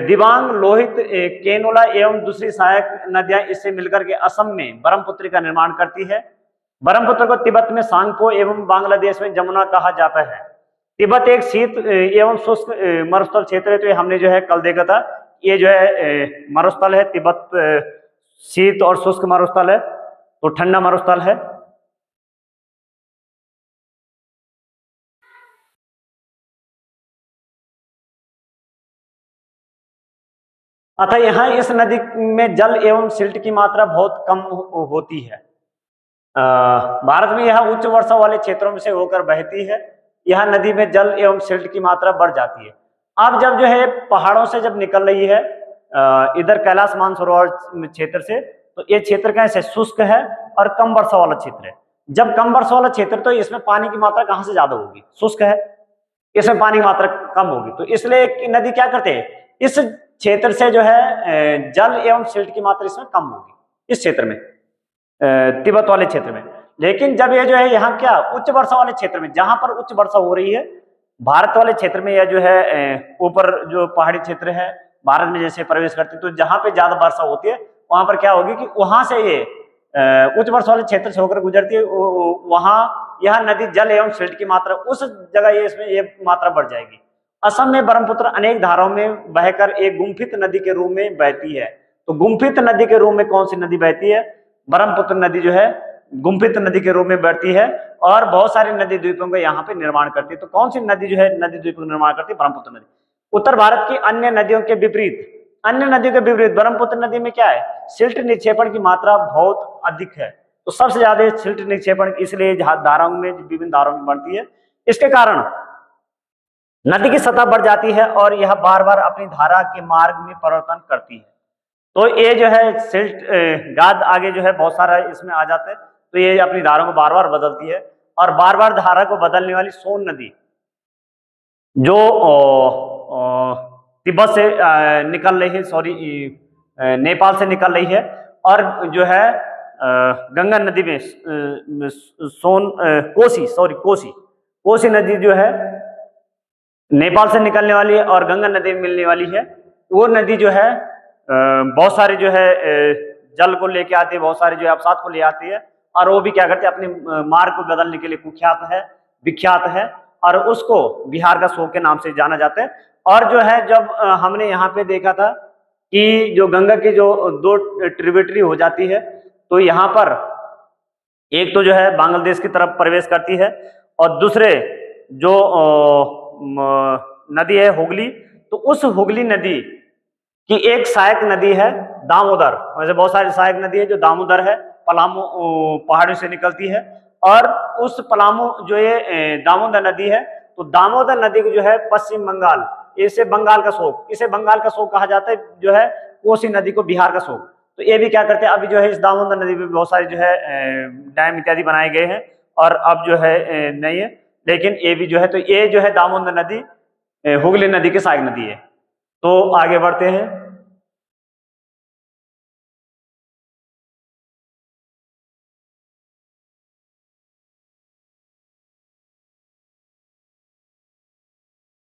दिबांग, लोहित, केनोला एवं दूसरी सहायक नदियां इससे मिलकर के असम में ब्रह्मपुत्र का निर्माण करती है। ब्रह्मपुत्र को तिब्बत में सांगपो एवं बांग्लादेश में जमुना कहा जाता है। तिब्बत एक शीत एवं शुष्क मरुस्थल क्षेत्र है। तो ये हमने जो है कल देखा था, ये जो है मरुस्थल है, तिब्बत शीत और शुष्क मरुस्थल है, तो ठंडा मरुस्थल है। अतः यहाँ इस नदी में जल एवं सिल्ट की मात्रा बहुत कम होती है। भारत में यह उच्च वर्षा वाले क्षेत्रों में से होकर बहती है। यह नदी में जल एवं सिल्ट की मात्रा बढ़ जाती है। अब जब जो है पहाड़ों से जब निकल रही है इधर कैलाश मानसरोवर क्षेत्र से, तो ये क्षेत्र कैसे शुष्क है और कम वर्षा वाला क्षेत्र है। जब कम वर्षा वाला क्षेत्र, तो इसमें पानी की मात्रा कहाँ से ज्यादा होगी, शुष्क है, इसमें पानी की मात्रा कम होगी। तो इसलिए नदी क्या करते हैं, इस क्षेत्र से जो है जल एवं सिल्ट की मात्रा इसमें कम होगी, इस क्षेत्र में, तिब्बत वाले क्षेत्र में। लेकिन जब ये जो है यहाँ क्या उच्च वर्षा वाले क्षेत्र में, जहां पर उच्च वर्षा हो रही है भारत वाले क्षेत्र में, या जो है ऊपर जो पहाड़ी क्षेत्र है भारत में जैसे प्रवेश करते हैं, तो जहां पे ज्यादा वर्षा होती है वहां पर क्या होगी कि वहां से ये उच्च वर्षा वाले क्षेत्र से होकर गुजरती है, वहां यह नदी जल एवं सिल्ट की मात्रा उस जगह ये इसमें ये मात्रा बढ़ जाएगी। असम में ब्रह्मपुत्र अनेक धाराओं में बहकर एक गुम्फित नदी के रूप में बहती है। तो गुम्फित नदी के रूप में कौन सी नदी बहती है? ब्रह्मपुत्र नदी जो है गुम्फित नदी के रूप में बहती है और बहुत सारी नदी द्वीपों का यहाँ पे निर्माण करती है। तो कौन सी नदी जो है नदी द्वीपों का निर्माण करती है? ब्रह्मपुत्र नदी। उत्तर भारत की अन्य नदियों के विपरीत, अन्य नदियों के विपरीत ब्रह्मपुत्र नदी में क्या है? सिल्ट निक्षेपण की मात्रा बहुत अधिक है। तो सबसे ज्यादा सिल्ट निक्षेपण इसलिए धाराओं में, विभिन्न धाराओं में बढ़ती है। इसके कारण नदी की सतह बढ़ जाती है और यह बार बार अपनी धारा के मार्ग में परिवर्तन करती है। तो ये जो है सिल्ट गाद आगे जो है बहुत सारा इसमें आ जाता है, तो ये अपनी धाराओं को बार बार बदलती है। और बार बार धारा को बदलने वाली सोन नदी जो तिब्बत से निकल रही है, सॉरी नेपाल से निकल रही है, और जो है गंगा नदी में कोसी नदी जो है नेपाल से निकलने वाली है और गंगा नदी में मिलने वाली है। वो नदी जो है बहुत सारे जो है जल को लेके आती है, बहुत सारे जो है अवसाद को ले आती है, और वो भी क्या करते हैं अपने मार्ग को बदलने के लिए कुख्यात है, विख्यात है, और उसको बिहार का शोक के नाम से जाना जाता है। और जो है जब हमने यहाँ पे देखा था कि जो गंगा की जो दो ट्रिब्यूटरी हो जाती है, तो यहाँ पर एक तो जो है बांग्लादेश की तरफ प्रवेश करती है और दूसरे जो नदी है हुगली, तो उस हुगली नदी की एक सहायक नदी है दामोदर। वैसे बहुत सारी सहायक नदी है, जो दामोदर है पलामू पहाड़ों से निकलती है, और उस पलामू जो ये दामोदर नदी है, तो दामोदर नदी को जो है पश्चिम बंगाल, इसे बंगाल का शोक, इसे बंगाल का शोक कहा जाता है, जो है कोसी नदी को बिहार का शोक। तो ये भी क्या करते हैं, अभी जो है इस दामोदर नदी पे बहुत सारे जो है डैम इत्यादि बनाए गए हैं, और अब जो है नहीं है, लेकिन ये भी जो है, तो ये जो है दामोदर नदी हुगली नदी की सहायक नदी है। तो आगे बढ़ते हैं।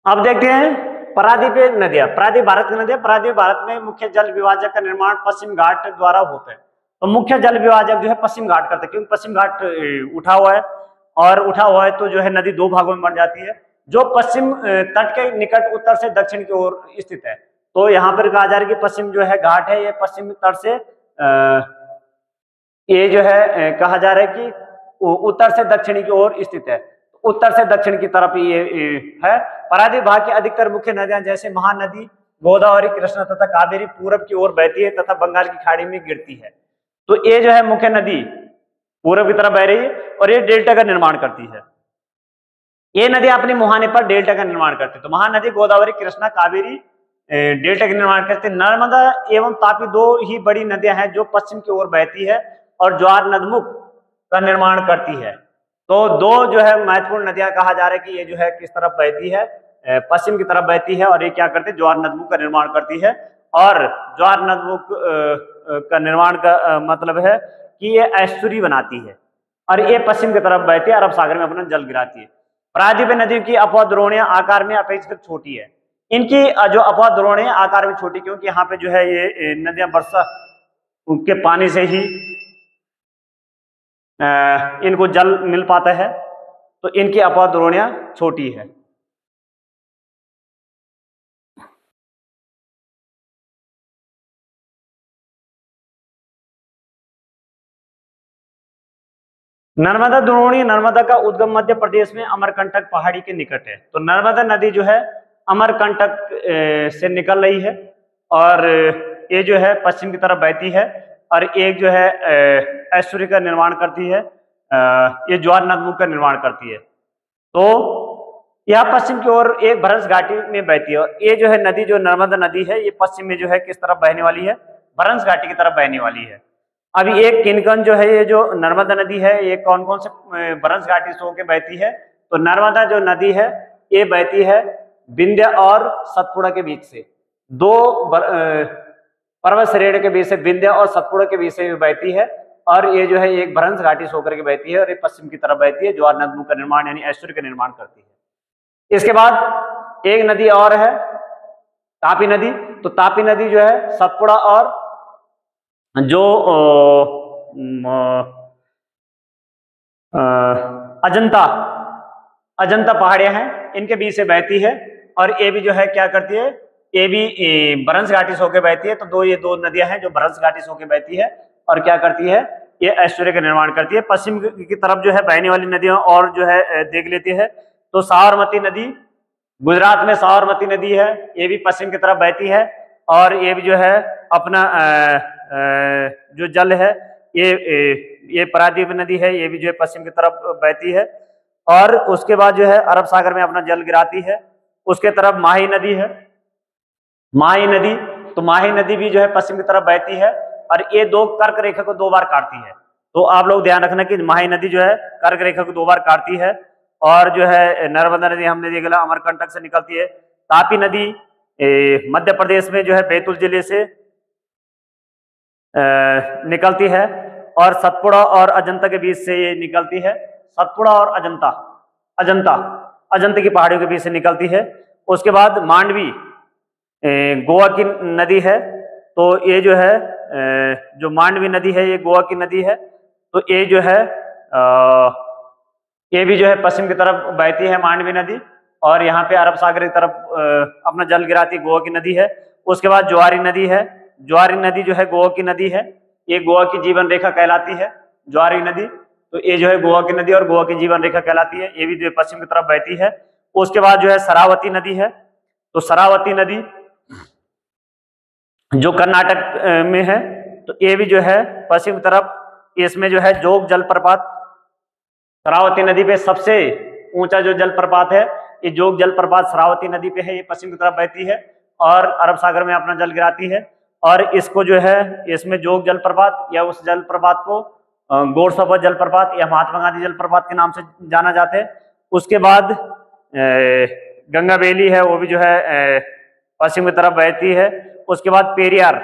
अब देखते हैं प्रायद्वीप नदियां। प्रायद्वीप भारत की नदियां, प्रायद्वीप भारत में मुख्य जल विभाजक का निर्माण पश्चिम घाट द्वारा होता है। तो मुख्य जल विभाजक जो है पश्चिम घाट करते हैं, क्योंकि पश्चिम घाट उठा हुआ है, और उठा हुआ है तो जो है नदी दो भागों में बन जाती है, जो पश्चिम तट के निकट उत्तर से दक्षिण की ओर स्थित है। तो यहाँ पर कहा जा रहा है कि पश्चिम जो है घाट है, ये पश्चिम तट से ये जो है कहा जा रहा है कि उत्तर से दक्षिण की ओर स्थित है, उत्तर से दक्षिण की तरफ ये है। प्रायद्वीप भाग की अधिकतर मुख्य नदियां जैसे महानदी, गोदावरी, कृष्णा तथा कावेरी पूरब की ओर बहती है तथा बंगाल की खाड़ी में गिरती है। तो ये जो है मुख्य नदी पूरब की तरफ बह रही है और ये डेल्टा का निर्माण करती है। ये नदी अपने मुहाने पर डेल्टा का निर्माण करती है। तो महानदी, गोदावरी, कृष्णा, कावेरी डेल्टा का निर्माण करती है। नर्मदा एवं तापी दो ही बड़ी नदियां हैं जो पश्चिम की ओर बहती है और ज्वार नदमुख का निर्माण करती है। तो दो जो है महत्वपूर्ण नदियां कहा जा रहा है कि ये जो है किस तरफ बहती है, पश्चिम की तरफ बहती है, और ये क्या करती है, ज्वार नदमुख का निर्माण करती है। और ज्वार नदमुख का निर्माण का मतलब है कि ये एस्चुरी बनाती है, और ये पश्चिम की तरफ बहती है, अरब सागर में अपना जल गिराती है। प्रायद्वीप नदियों की अपवाद्रोणियां आकार में अपेक्षाकृत छोटी है। इनकी जो अपवाद्रोणियां आकार में छोटी, क्योंकि यहाँ पे जो है ये नदियां वर्षा के पानी से ही इनको जल मिल पाता है, तो इनकी अपवाद्रोणियां छोटी है। नर्मदा द्रोणी, नर्मदा का उद्गम मध्य प्रदेश में अमरकंटक पहाड़ी के निकट है। तो नर्मदा नदी जो है अमरकंटक से निकल रही है, और ये जो है पश्चिम की तरफ बहती है, और एक जो है ऐश्वर्य का निर्माण करती है, ये ज्वार नदमुख का निर्माण करती है। तो यह पश्चिम की ओर एक भ्रंश घाटी में बहती है। ये जो है नदी, जो नर्मदा नदी है, ये पश्चिम में जो है किस तरफ बहने वाली है, भ्रंश घाटी की तरफ बहने वाली है। अभी एक किनकन जो है, ये जो नर्मदा नदी है, ये कौन कौन से भ्रंश घाटी से होकर बहती है? तो नर्मदा जो नदी है ये बहती है विंध्य और सतपुड़ा के बीच से, दो पर्वत श्रेणी के बीच से, विंध्य और सतपुड़ा के बीच से बहती है। और ये जो है एक भ्रंश घाटी से होकर के बहती है और ये पश्चिम की तरफ बहती है, ज्वार नदमुख का निर्माण यानी एस्चुरी का निर्माण करती है। इसके बाद एक नदी और है तापी नदी। तो तापी नदी जो है सतपुड़ा और जो अजंता पहाड़ियां हैं इनके बीच से बहती है और ये भी जो है क्या करती है, ये भी भ्रंश घाटी से होकर बहती है। तो ये दो नदियां हैं जो भ्रंश घाटी से होकर बहती है और क्या करती है, ये एस्चुरी का निर्माण करती है। पश्चिम की तरफ जो है बहने वाली नदियां और जो है देख लेती है। तो साबरमती नदी, गुजरात में साबरमती नदी है, ये भी पश्चिम की तरफ बहती है और ये भी जो है अपना जो जल है ये पारादीप नदी है, ये भी जो है पश्चिम की तरफ बहती है और उसके बाद जो है अरब सागर में अपना जल गिराती है। उसके तरफ माही नदी है, माही नदी, तो माही नदी भी जो है पश्चिम की तरफ बहती है और ये दो कर्क रेखा को दो बार काटती है। तो आप लोग ध्यान रखना कि माही नदी जो है कर्क रेखा को दो बार काटती है और जो है नर्मदा नदी हमने देखा अमरकंटक से निकलती है। तापी नदी मध्य प्रदेश में जो है बैतूल जिले से निकलती है और सतपुड़ा और अजंता के बीच से ये निकलती है। सतपुड़ा और अजंता की पहाड़ियों के बीच से निकलती है। उसके बाद मांडवी गोवा की नदी है। तो ये जो है जो मांडवी नदी है ये गोवा की नदी है। तो ये जो है ये भी जो है पश्चिम की तरफ बहती है मांडवी नदी और यहाँ पे अरब सागर की तरफ अपना जल गिराती गोवा की नदी है। उसके बाद ज्वारी नदी है, ज्वारी नदी जो है गोवा की नदी है, ये गोवा की जीवन रेखा कहलाती है ज्वारी नदी। तो ये जो है गोवा की नदी और गोवा की जीवन रेखा कहलाती है, ये भी जो है पश्चिम की तरफ बहती है। उसके बाद जो है शरावती नदी है। तो शरावती नदी जो कर्नाटक में है, तो ये भी जो है पश्चिम की तरफ, इसमें जो है जोग जलप्रपात, शरावती नदी पे सबसे ऊंचा जो जलप्रपात है ये जोग जलप्रपात शरावती नदी पे है, ये पश्चिम की तरफ बहती है और अरब सागर में अपना जल गिराती है। और इसको जो है इसमें जोग जलप्रपात या उस जलप्रपात को गोरसभा जलप्रपात या महात्मा गांधी जलप्रपात के नाम से जाना जाता है। उसके बाद गंगा बेली है, वो भी जो है पश्चिम की तरफ बहती है। उसके बाद पेरियार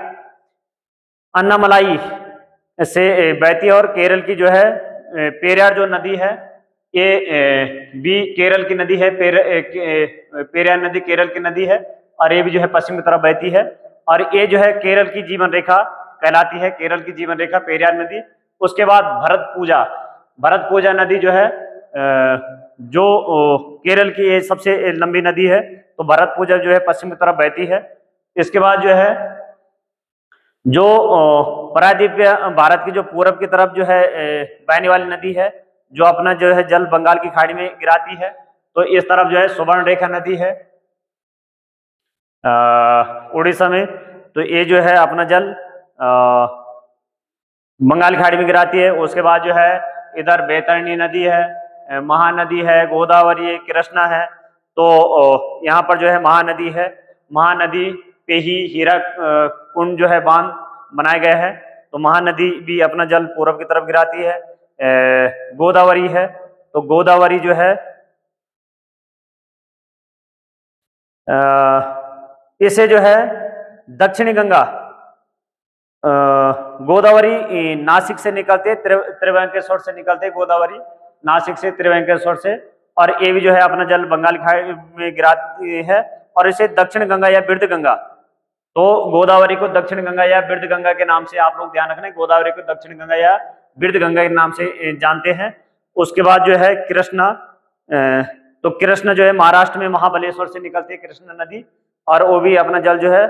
अन्नामलाई से बहती है और केरल की जो है पेरियार जो नदी है ये भी केरल की नदी है, पेरियार नदी केरल की नदी है और ये भी जो है पश्चिम की तरफ बहती है और ये जो है केरल की जीवन रेखा कहलाती है, केरल की जीवन रेखा पेरियार नदी। उसके बाद भरत पूजा नदी जो है जो केरल की ये सबसे लंबी नदी है, तो भरत पूजा जो है पश्चिम की तरफ बहती है। इसके बाद जो है जो प्रायद्वीपीय भारत की जो पूरब की तरफ जो है बहने वाली नदी है, जो अपना जो है जल बंगाल की खाड़ी में गिराती है, तो इस तरफ जो है सुवर्ण रेखा नदी है उड़ीसा में। तो ये जो है अपना जल बंगाल की खाड़ी में गिराती है। उसके बाद जो है इधर बैतरणी नदी है, महानदी है, गोदावरी है, कृष्णा है। तो यहाँ पर जो है महानदी है, महानदी पे ही हीरा कुंड जो है बांध बनाए गए हैं, तो महानदी भी अपना जल पूर्व की तरफ गिराती है। गोदावरी है, तो गोदावरी जो है इसे जो है दक्षिणी गंगा, गोदावरी नासिक से निकलते, त्रिवेंकेश्वर से निकलते गोदावरी नासिक से, त्रिवेंकेश्वर से, और ये भी जो है अपना जल बंगाल की खाड़ी में गिराती है और इसे दक्षिण गंगा या बिरध गंगा, तो गोदावरी को दक्षिण गंगा या बिरध गंगा के नाम से आप लोग ध्यान रखना, गोदावरी को दक्षिण गंगा या बिरध गंगा के नाम से जानते हैं। उसके बाद जो है कृष्णा, तो कृष्णा जो है महाराष्ट्र में महाबलेश्वर से निकलती है कृष्णा नदी और वो भी अपना जल जो है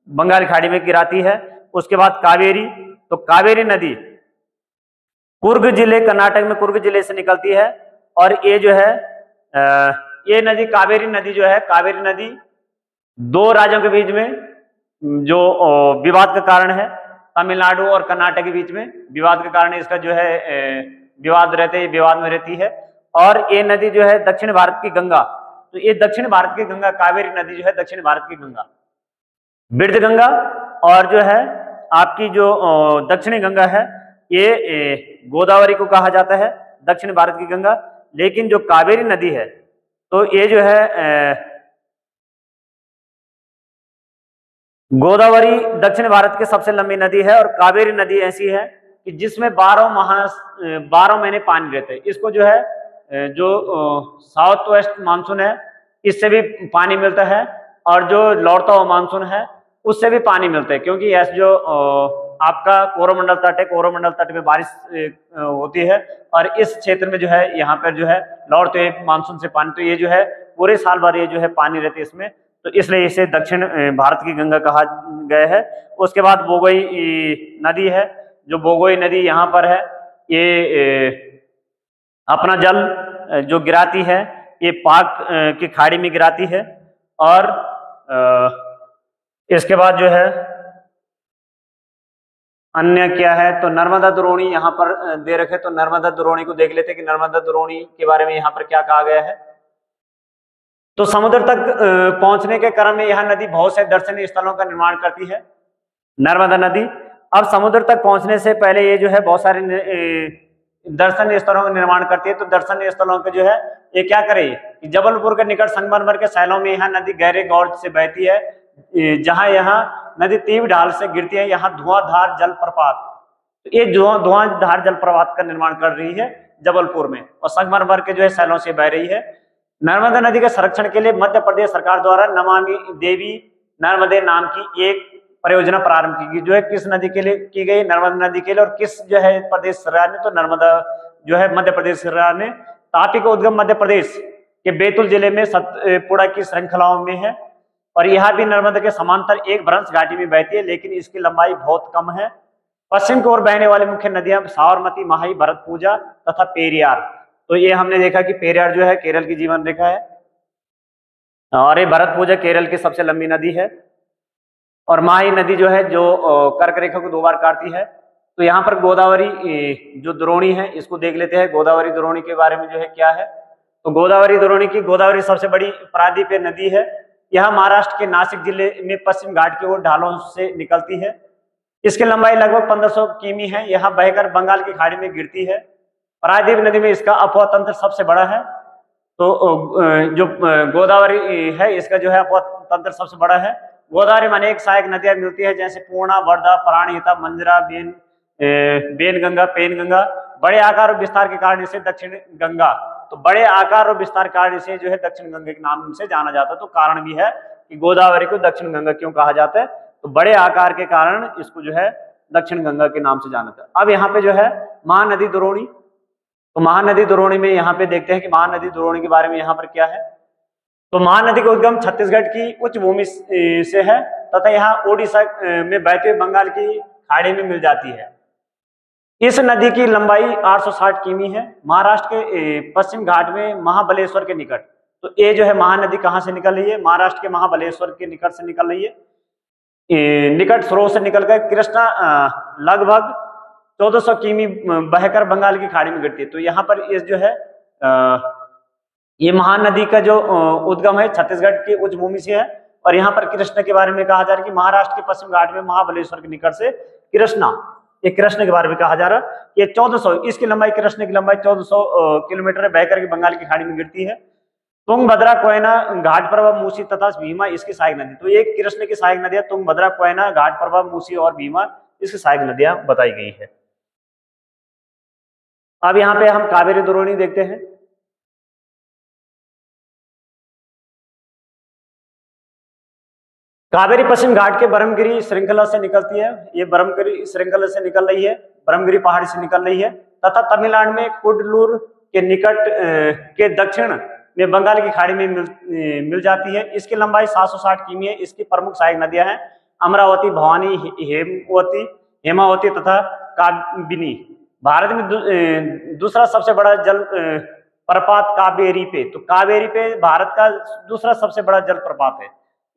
बंगाल खाड़ी में गिराती है। उसके बाद कावेरी, तो कावेरी नदी कुर्ग जिले, कर्नाटक में कुर्ग जिले से निकलती है और ये जो है ये नदी कावेरी नदी जो है, कावेरी नदी दो राज्यों के बीच में जो विवाद का कारण है, तमिलनाडु और कर्नाटक के बीच में विवाद के कारण इसका जो है विवाद रहते, विवाद में रहती है। और ये नदी जो है दक्षिण भारत की गंगा, तो ये दक्षिण भारत की गंगा कावेरी नदी जो है दक्षिण भारत की गंगा, बिरध गंगा और जो है आपकी जो दक्षिणी गंगा है ये गोदावरी को कहा जाता है दक्षिण भारत की गंगा। लेकिन जो कावेरी नदी है तो ये जो है गोदावरी दक्षिण भारत की सबसे लंबी नदी है और कावेरी नदी ऐसी है कि जिसमें 12 महीने पानी रहते हैं। इसको जो है जो साउथ वेस्ट मानसून है इससे भी पानी मिलता है, और जो लौटता हुआ मानसून है उससे भी पानी मिलता है, क्योंकि यह जो आपका कोरोमंडल तट है, कोरोमंडल तट में बारिश होती है, और इस क्षेत्र में जो है यहाँ पर जो है लौटते मानसून से पानी, तो ये जो है पूरे साल भर ये जो है पानी रहती है इसमें, तो इसलिए इसे दक्षिण भारत की गंगा कहा गया है। उसके बाद बोगोई नदी है, जो बोगोई नदी यहाँ पर है, ये अपना जल जो गिराती है ये पाक की खाड़ी में गिराती है। और इसके बाद जो है अन्य क्या है, तो नर्मदा द्रोणी यहाँ पर दे रखे, तो नर्मदा द्रोणी को देख लेते हैं कि नर्मदा द्रोणी के बारे में यहाँ पर क्या कहा गया है। तो समुद्र तक पहुंचने के क्रम में यह नदी बहुत से दर्शनीय स्थलों का निर्माण करती है, नर्मदा नदी। अब समुद्र तक पहुंचने से पहले ये जो है बहुत सारे दर्शनीय स्थलों का निर्माण करती है। तो दर्शनीय स्थलों के जो है ये क्या करे कि जबलपुर के निकट संगमरमर के सैलों में यह नदी गहरे गौर से बहती है, जहां यहाँ नदी तीव्र ढाल से गिरती है, यहाँ धुआंधार जलप्रपात, तो ये धुआंधार जलप्रपात का निर्माण कर रही है जबलपुर में, और संगमरमर के जो है सैलों से बह रही है। नर्मदा नदी के संरक्षण के लिए मध्य प्रदेश सरकार द्वारा नमामि देवी नर्मदे नाम की एक परियोजना प्रारंभ की गई, जो है किस नदी के लिए की गई, नर्मदा नदी के लिए। और किस जो है प्रदेश सरकार ने, तो नर्मदा जो है मध्य प्रदेश सरकार ने। तापी का उद्गम मध्य प्रदेश के बैतूल जिले में सतपुड़ा की श्रृंखलाओं में है, और यह भी नर्मदा के समांतर एक भ्रंश घाटी में बहती है, लेकिन इसकी लंबाई बहुत कम है। पश्चिम की ओर बहने वाली मुख्य नदियां साबरमती, माही, भरतपूजा तथा पेरियार। तो ये हमने देखा कि पेरियार जो है केरल की जीवन रेखा है, और ये भरतपूजा केरल की सबसे लंबी नदी है, और माही नदी जो है जो कर्क रेखा को 2 बार काटती है। तो यहाँ पर गोदावरी जो द्रोणी है इसको देख लेते हैं, गोदावरी द्रोणी के बारे में जो है क्या है। तो गोदावरी द्रोणी की, गोदावरी सबसे बड़ी प्रायद्वीपीय नदी है, यह महाराष्ट्र के नासिक जिले में पश्चिम घाट की ओर ढालों से निकलती है। इसकी लंबाई लगभग 1500 किमी है, यहाँ बहकर बंगाल की खाड़ी में गिरती है। प्रायद्वीप नदी में इसका अपवाह तंत्र सबसे बड़ा है, तो जो गोदावरी है इसका जो है अपवाह तंत्र सबसे बड़ा है। गोदावरी में अनेक सहायक नदियां मिलती है, जैसे पूर्णा, वर्धा, प्राणहिता, मंजरा, बेन गंगा, पेन गंगा। बड़े आकार और विस्तार के कारण इसे दक्षिण गंगा, तो बड़े आकार और विस्तार के कारण इसे जो है दक्षिण गंगा के नाम से जाना जाता है। तो कारण भी है कि गोदावरी को दक्षिण गंगा क्यों कहा जाता है, तो बड़े आकार के कारण इसको जो है दक्षिण गंगा के नाम से जाना जाता है। अब यहाँ पे जो है महानदी द्रोणी, तो महानदी द्रोणी में यहाँ पे देखते हैं कि महानदी द्रोणी के बारे में यहाँ पर क्या है। तो महानदी का उद्गम छत्तीसगढ़ की उच्च भूमि से है, तथा यहाँ ओडिशा में बहते हुए बंगाल की खाड़ी में मिल जाती है। इस नदी की लंबाई 860 किमी है, महाराष्ट्र के पश्चिम घाट में महाबलेश्वर के निकट। तो ये जो है महानदी कहाँ से निकल रही है, महाराष्ट्र के महाबलेश्वर के निकट से निकल रही है। निकट स्रोत से निकलकर कृष्णा लगभग 1400 किमी बहकर बंगाल की खाड़ी में गिरती है। तो यहाँ पर इस जो है ये महानदी का जो उद्गम है छत्तीसगढ़ की उच्च भूमि से है, और यहाँ पर कृष्ण के बारे में कहा जा रहा है कि महाराष्ट्र के पश्चिम घाट में महाबलेश्वर के निकट से कृष्णा, ये कृष्ण के बारे में कहा जा रहा है। ये 1400, इसकी लंबाई, कृष्ण की लंबाई 1400 किलोमीटर बहकर के बंगाल की खाड़ी में गिरती है। तुंगभद्रा, कोयना, घाटप्रभा, मूसी तथा भीमा इसकी सहायक नदी। तो ये कृष्ण की सहायक नदियां तुंगभद्रा, कोयना, घाटप्रभा, मूसी और भीमा इसकी सहायक नदियां बताई गई है। अब यहाँ पे हम कावेरी द्रोणी देखते हैं। कावेरी पश्चिम घाट के ब्रह्मगिरी श्रृंखला से निकलती है, ये ब्रह्मगिरी श्रृंखला से निकल रही है, ब्रह्मगिरी पहाड़ी से निकल रही है, तथा तमिलनाडु में कुडलूर के निकट के दक्षिण में बंगाल की खाड़ी में मिल जाती है। इसकी लंबाई 760 किमी है। इसकी प्रमुख सहायक नदियां हैं अमरावती, भवानी, हेमावती तथा काबिनी। भारत में दूसरा सबसे बड़ा जल प्रपात कावेरी पे, तो कावेरी पे भारत का दूसरा सबसे बड़ा जलप्रपात है।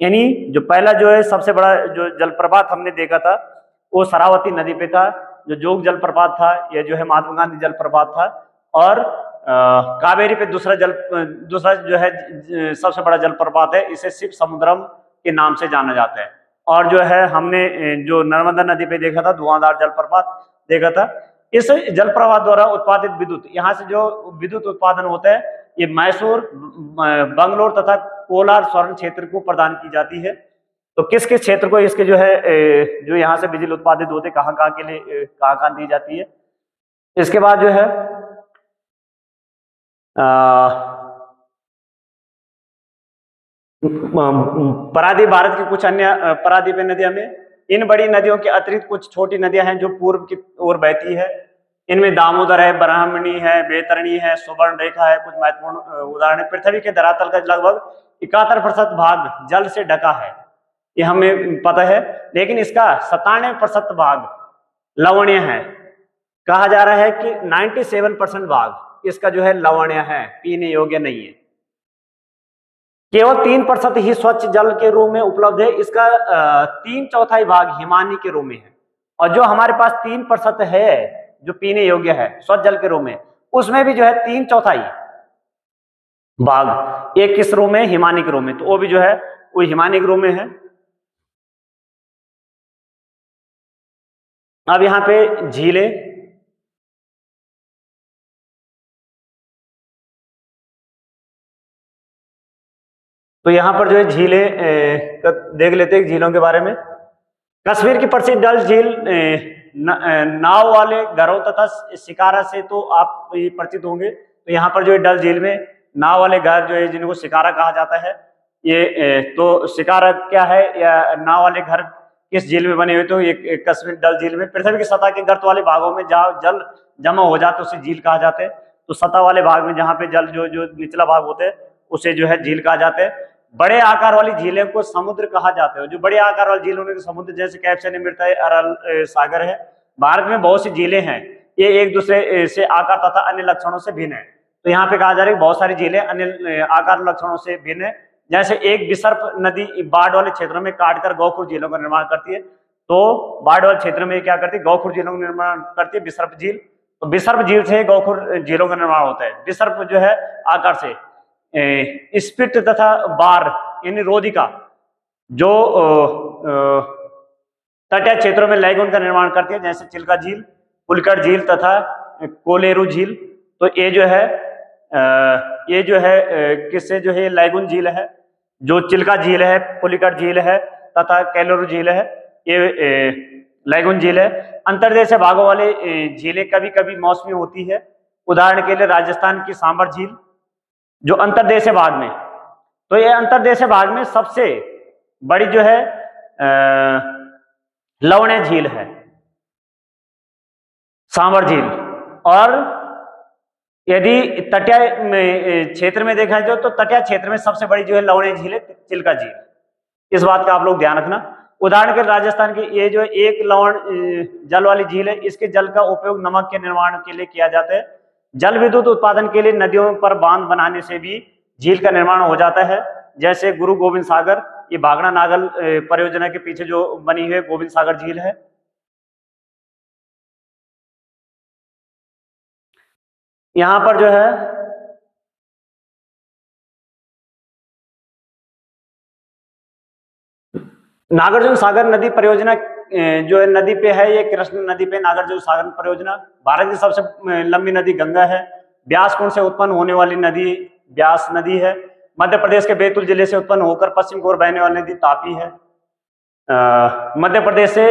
यानी जो पहला जो है सबसे बड़ा जो जलप्रपात हमने देखा था वो शरावती नदी पे था, जो जोग जलप्रपात था, यह जो है महात्मा गांधी जलप्रपात था। और कावेरी पे दूसरा जो है सबसे बड़ा जलप्रपात है, इसे शिव समुद्रम के नाम से जाना जाता है। और जो है हमने जो नर्मदा नदी पे देखा था धुआंधार जलप्रपात देखा था। इस जलप्रपात द्वारा उत्पादित विद्युत, यहाँ से जो विद्युत उत्पादन होता है ये मैसूर, बंगलोर तथा कोलार स्वर्ण क्षेत्र को प्रदान की जाती है। तो किस किस क्षेत्र को इसके जो है जो यहाँ से बिजली उत्पादित होते कहाँ कहाँ के लिए कहाँ कहाँ दी जाती है। इसके बाद जो है परादीप भारत की कुछ अन्य परादीपीय नदियां में इन बड़ी नदियों के अतिरिक्त कुछ छोटी नदियां हैं जो पूर्व की ओर बहती है। इनमें दामोदर है, ब्राह्मणी है, बैतरणी है, सुवर्ण रेखा है। कुछ महत्वपूर्ण उदाहरण है। पृथ्वी के धरातल का लगभग 71% भाग जल से ढका है, ये हमें पता है, लेकिन इसका 97% भाग लवणीय है। कहा जा रहा है कि 97% भाग इसका जो है लवणीय है, पीने योग्य नहीं है। केवल 3% ही स्वच्छ जल के रूप में उपलब्ध है। इसका 3/4 भाग हिमानी के रूप में है। और जो हमारे पास 3% है जो पीने योग्य है स्वच्छ जल के रूप में, उसमें भी जो है 3/4 भाग एक किस रूप में, हिमानी के रूप में, तो वो भी जो है वो हिमानी के रूप में है। अब यहाँ पे झीलें, तो यहाँ पर जो है झीलें देख लेते हैं झीलों के बारे में। कश्मीर की प्रसिद्ध डल झील नाव वाले घरों तथा शिकारा से तो आप ये परिचित होंगे। तो यहाँ पर जो है डल झील में नाव वाले घर जो है जिनको शिकारा कहा जाता है, ये तो शिकारा क्या है या नाव वाले घर किस झील में बने हुए, तो ये कश्मीर डल झील में पृथ्वी की सतह के गर्त वाले भागों में जहाँ जल जमा हो जाते उसे झील कहा जाता है। तो सतह वाले भाग में जहाँ पे जल जो निचला भाग होते हैं उसे जो है झील कहा जाता है। बड़े आकार वाली झीलें को समुद्र कहा जाता है। जो बड़े आकार वाली झील होने के समुद्र जैसे कैप्शन अमृता है, अरल सागर है। भारत में बहुत सी झीलें हैं, ये एक दूसरे से आकार तथा अन्य लक्षणों से भिन्न है। तो यहाँ पे कहा जा रहा है बहुत सारी झीलें अन्य आकार लक्षणों से भिन्न है। जैसे एक विसर्प नदी बाढ़ वाले क्षेत्रों में काटकर गौखुर झीलों का निर्माण करती है। तो बाढ़ वाले क्षेत्र में क्या करती है, गौखुर झीलों का निर्माण करती है, विसर्प झील। तो विसर्प झील से गौखुर झीलों का निर्माण होता है। विसर्प जो है आकार से स्पिट तथा बार यानी रोधिका जो तटीय क्षेत्रों में लैगून का निर्माण करती है, जैसे चिल्का झील, पुलिकट झील तथा कोलेरू झील। तो ये जो है किससे जो है लैगून झील है, जो चिल्का झील है, पुलिकट झील है तथा कोलेरू झील है, ये लैगून झील है। अंतर्देशीय भागों वाले झीलें कभी कभी मौसमी होती है। उदाहरण के लिए राजस्थान की सांबर झील जो अंतर्देशीय भाग में, तो ये अंतर्देशीय भाग में सबसे बड़ी जो है लवणीय झील है सांबर झील। और यदि तटीय क्षेत्र में देखा जाए तो तटीय क्षेत्र में सबसे बड़ी जो है लवणीय झील है चिल्का झील। इस बात का आप लोग ध्यान रखना। उदाहरण के राजस्थान की ये जो एक लवण जल वाली झील है, इसके जल का उपयोग नमक के निर्माण के लिए किया जाता है। जल विद्युत उत्पादन के लिए नदियों पर बांध बनाने से भी झील का निर्माण हो जाता है। जैसे गुरु गोविंद सागर, ये भागड़ा नागल परियोजना के पीछे जो बनी हुई गोविंद सागर झील है। यहाँ पर जो है नागार्जुन सागर नदी परियोजना जो है नदी पे है, ये कृष्ण नदी पे नागार्जुन सागर परियोजना। भारत की सबसे लंबी नदी गंगा है। ब्यास कुंड से उत्पन्न होने वाली नदी ब्यास नदी है। मध्य प्रदेश के बैतूल जिले से उत्पन्न होकर पश्चिम की ओर बहने वाली नदी तापी है। मध्य प्रदेश से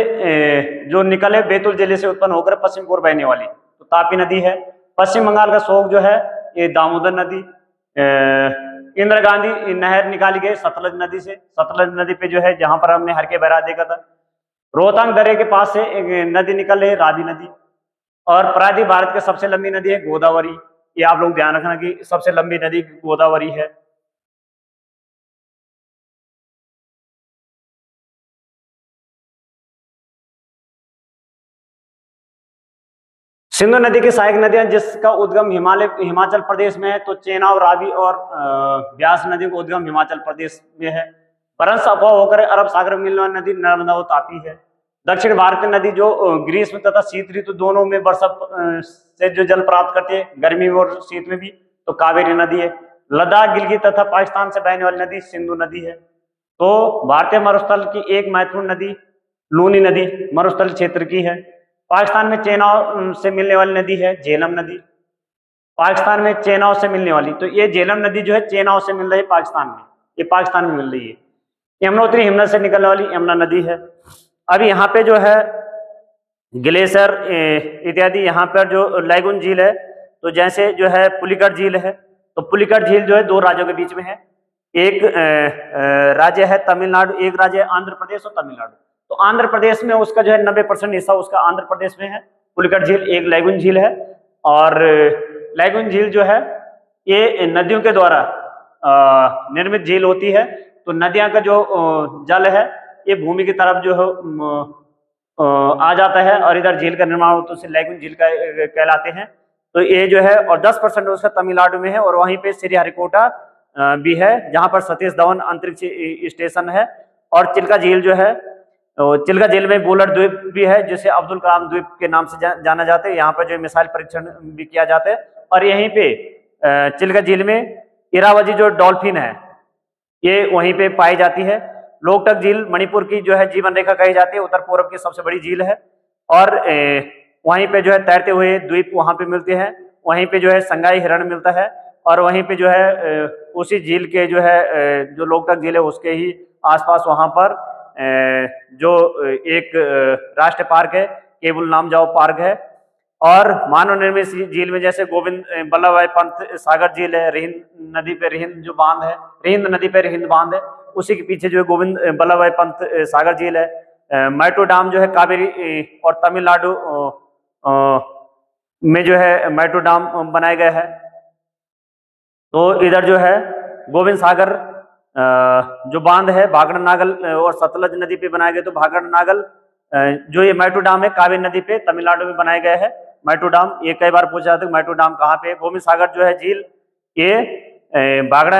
जो निकले बैतूल जिले से उत्पन्न होकर पश्चिम की ओर बहने वाली तो तापी नदी है। पश्चिम बंगाल का शोक जो है ये दामोदर नदी। इंदिरा गांधी नहर निकाली गई सतलज नदी से। सतलज नदी पे जो है जहां पर हमने हर के बैराज देखा था। रोहतांग दर्रे के पास से एक नदी निकल रही है रावी नदी। और प्रायद्वीप भारत की सबसे लंबी नदी है गोदावरी। ये आप लोग ध्यान रखना कि सबसे लंबी नदी गोदावरी है। सिंधु नदी की सहायक नदियां जिसका उद्गम हिमाचल प्रदेश में है, तो चेनाब, रावी और ब्यास नदी का उद्गम हिमाचल प्रदेश में है। परंस अफवाह होकर अरब सागर में मिलने वाली नदी नर्मदा और तापी है। दक्षिण भारत की नदी जो ग्रीष्म तथा शीत ऋतु दोनों में वर्षा से जो जल प्राप्त करती है, गर्मी में और शीत में भी, तो कावेरी नदी है। लद्दाख, गिलगित तथा पाकिस्तान से बहने वाली नदी सिंधु नदी है। तो भारतीय मरुस्थल की एक महत्वपूर्ण नदी लूनी नदी मरुस्थल क्षेत्र की है। पाकिस्तान में चेनाब से मिलने वाली नदी है झेलम नदी। पाकिस्तान में चेनाब से मिलने वाली, तो ये झेलम नदी जो है चेनाब से मिल रही है पाकिस्तान में, ये पाकिस्तान में मिल रही है। यमुनोत्री हिमनद से निकलने वाली यमुना नदी है। अब यहाँ पे जो है ग्लेशियर इत्यादि, यहाँ पर जो लैगून झील है, तो जैसे जो है पुलिकट झील है, तो पुलिकट झील जो है दो राज्यों के बीच में है। एक राज्य है तमिलनाडु, एक राज्य है आंध्र प्रदेश और तमिलनाडु। तो आंध्र प्रदेश में उसका जो है 90% हिस्सा उसका आंध्र प्रदेश में है। पुलिकट झील एक लैगून झील है, और लैगून झील जो है ये नदियों के द्वारा निर्मित झील होती है। तो नदियां का जो जल है ये भूमि की तरफ जो है आ जाता है, और इधर झील का निर्माण होता है, लैगून झील का कहलाते हैं। तो ये जो है, और 10% उसका तमिलनाडु में है, और वहीं पे श्रीहरिकोटा भी है जहां पर सतीश धवन अंतरिक्ष स्टेशन है। और चिल्का झील जो है, चिल्का झील में बुलर द्वीप भी है जिसे अब्दुल कलाम द्वीप के नाम से जाना जाता है। यहाँ पर जो मिसाइल परीक्षण भी किया जाता है। और यहीं पे चिल्का झील में इरावदी जो डॉल्फिन है ये वहीं पे पाई जाती है। लोकटक झील मणिपुर की जो है जीवन रेखा कही जाती है, उत्तर पूर्व की सबसे बड़ी झील है। और वहीं पे जो है तैरते हुए द्वीप वहां पे मिलते हैं। वहीं पे जो है संगाई हिरण मिलता है, और वहीं पे जो है उसी झील के जो है जो लोकटक झील है उसके ही आसपास वहां पर जो एक राष्ट्रीय पार्क है, केबुल लामजाओ पार्क है। और मानव निर्मित झील में जैसे गोविंद बल्लभ भाई पंत सागर झील है, रिहिंद नदी पे रिहिंद जो बांध है, रिहिंद नदी पे रिहिंद बांध है, उसी के पीछे जो है गोविंद बल्लभ भाई पंत सागर झील है। मैटू डैम जो है कावेरी और तमिलनाडु में जो है मैटू डैम बनाए गए हैं। तो इधर जो है गोविंद सागर जो बांध है भागड़ नागल और सतलज नदी पे बनाए गए। तो भागड़ नागल जो ये मैटू डैम है कावेरी नदी पे तमिलनाडु में बनाए गए हैं। मैटू डैम ये कई बार पूछा जाता है मैटू डैम कहाँ पे है। गोविंद सागर जो है झील ये भागड़ा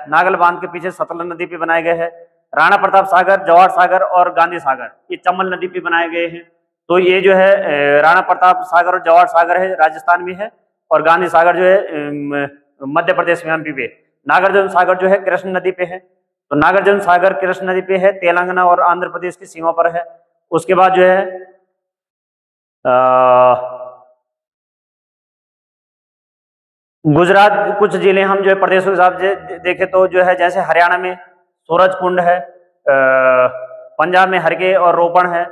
नागल बांध के पीछे सतलज नदी पे बनाए गए हैं। राणा प्रताप सागर, जवाहर सागर और गांधी सागर ये चंबल नदी पे बनाए गए हैं। तो ये जो है राणा प्रताप सागर और जवाहर सागर है राजस्थान में है, और गांधी सागर जो है मध्य प्रदेश में एमपी पे। नागार्जुन सागर जो है कृष्ण नदी पे है। तो नागार्जुन सागर कृष्ण नदी पे है, तेलंगाना और आंध्र प्रदेश की सीमा पर है। उसके बाद जो है गुजरात कुछ जिले हम जो है प्रदेशों के हिसाब से देखें तो जो है जैसे हरियाणा में सूरजकुंड है, पंजाब में हरगे और रोपण है,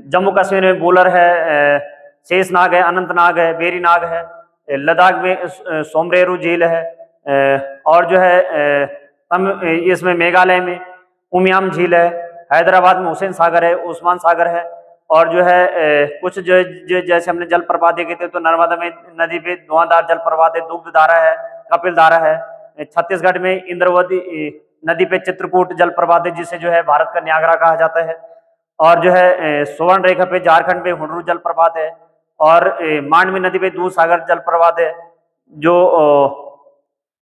जम्मू कश्मीर में बुलर है, शेषनाग है, अनंतनाग है, बेरीनाग है, लद्दाख में सोमरेरू झील है, और जो है इसमें मेघालय में उमियाम झील है, हैदराबाद में हुसैन सागर है, उस्मान सागर है। और जो है कुछ जो जैसे हमने जलप्रपात देखे थे तो नर्मदा में नदी पे धुआंधार जलप्रपात है, दुग्ध धारा है, कपिल धारा है। छत्तीसगढ़ में इंद्रवती नदी पे चित्रकूट जलप्रपात है जिसे जो है भारत का न्यागरा कहा जाता है। और जो है सुवर्ण रेखा पे झारखंड में हुडरू जलप्रपात है, और मांडवी नदी पे दूध सागर जलप्रपात है जो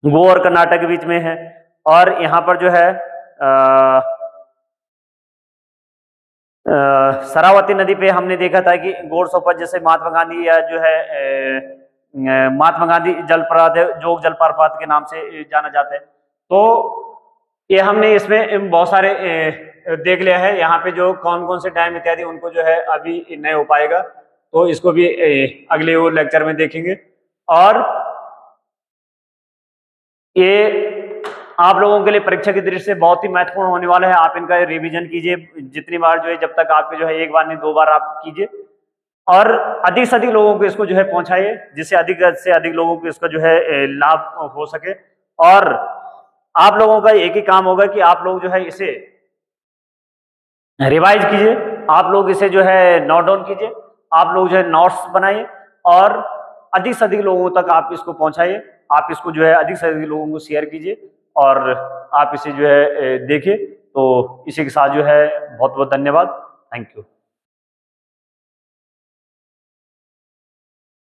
गोवा और कर्नाटक के बीच में है। और यहाँ पर जो है शरावती नदी पे हमने देखा था कि गोरसोपा जैसे महात्मा गांधी या जो है महात्मा गांधी जलप्रपात है, जोग जलप्रपात के नाम से जाना जाता है। तो ये हमने इसमें बहुत सारे देख लिया है। यहाँ पे जो कौन कौन से डैम इत्यादि उनको जो है अभी नहीं हो पाएगा, तो इसको भी अगले वो लेक्चर में देखेंगे। और ये आप लोगों के लिए परीक्षा की दृष्टि से बहुत ही महत्वपूर्ण होने वाला है। आप इनका रिवीजन कीजिए जितनी बार जो है, जब तक आपके जो है एक बार नहीं 2 बार आप कीजिए, और अधिक से अधिक लोगों को इसको जो है पहुंचाइए जिससे अधिक से अधिक लोगों को इसका जो है लाभ हो सके। और आप लोगों का एक ही काम होगा कि आप लोग जो है इसे रिवाइज कीजिए, आप लोग इसे जो है नोट डाउन कीजिए, आप लोग जो है नोट्स बनाइए, और अधिक से अधिक लोगों तक आप इसको पहुंचाइए। आप इसको जो है अधिक से अधिक लोगों को शेयर कीजिए, और आप इसे जो है देखिए। तो इसी के साथ जो है बहुत बहुत धन्यवाद। Thank you.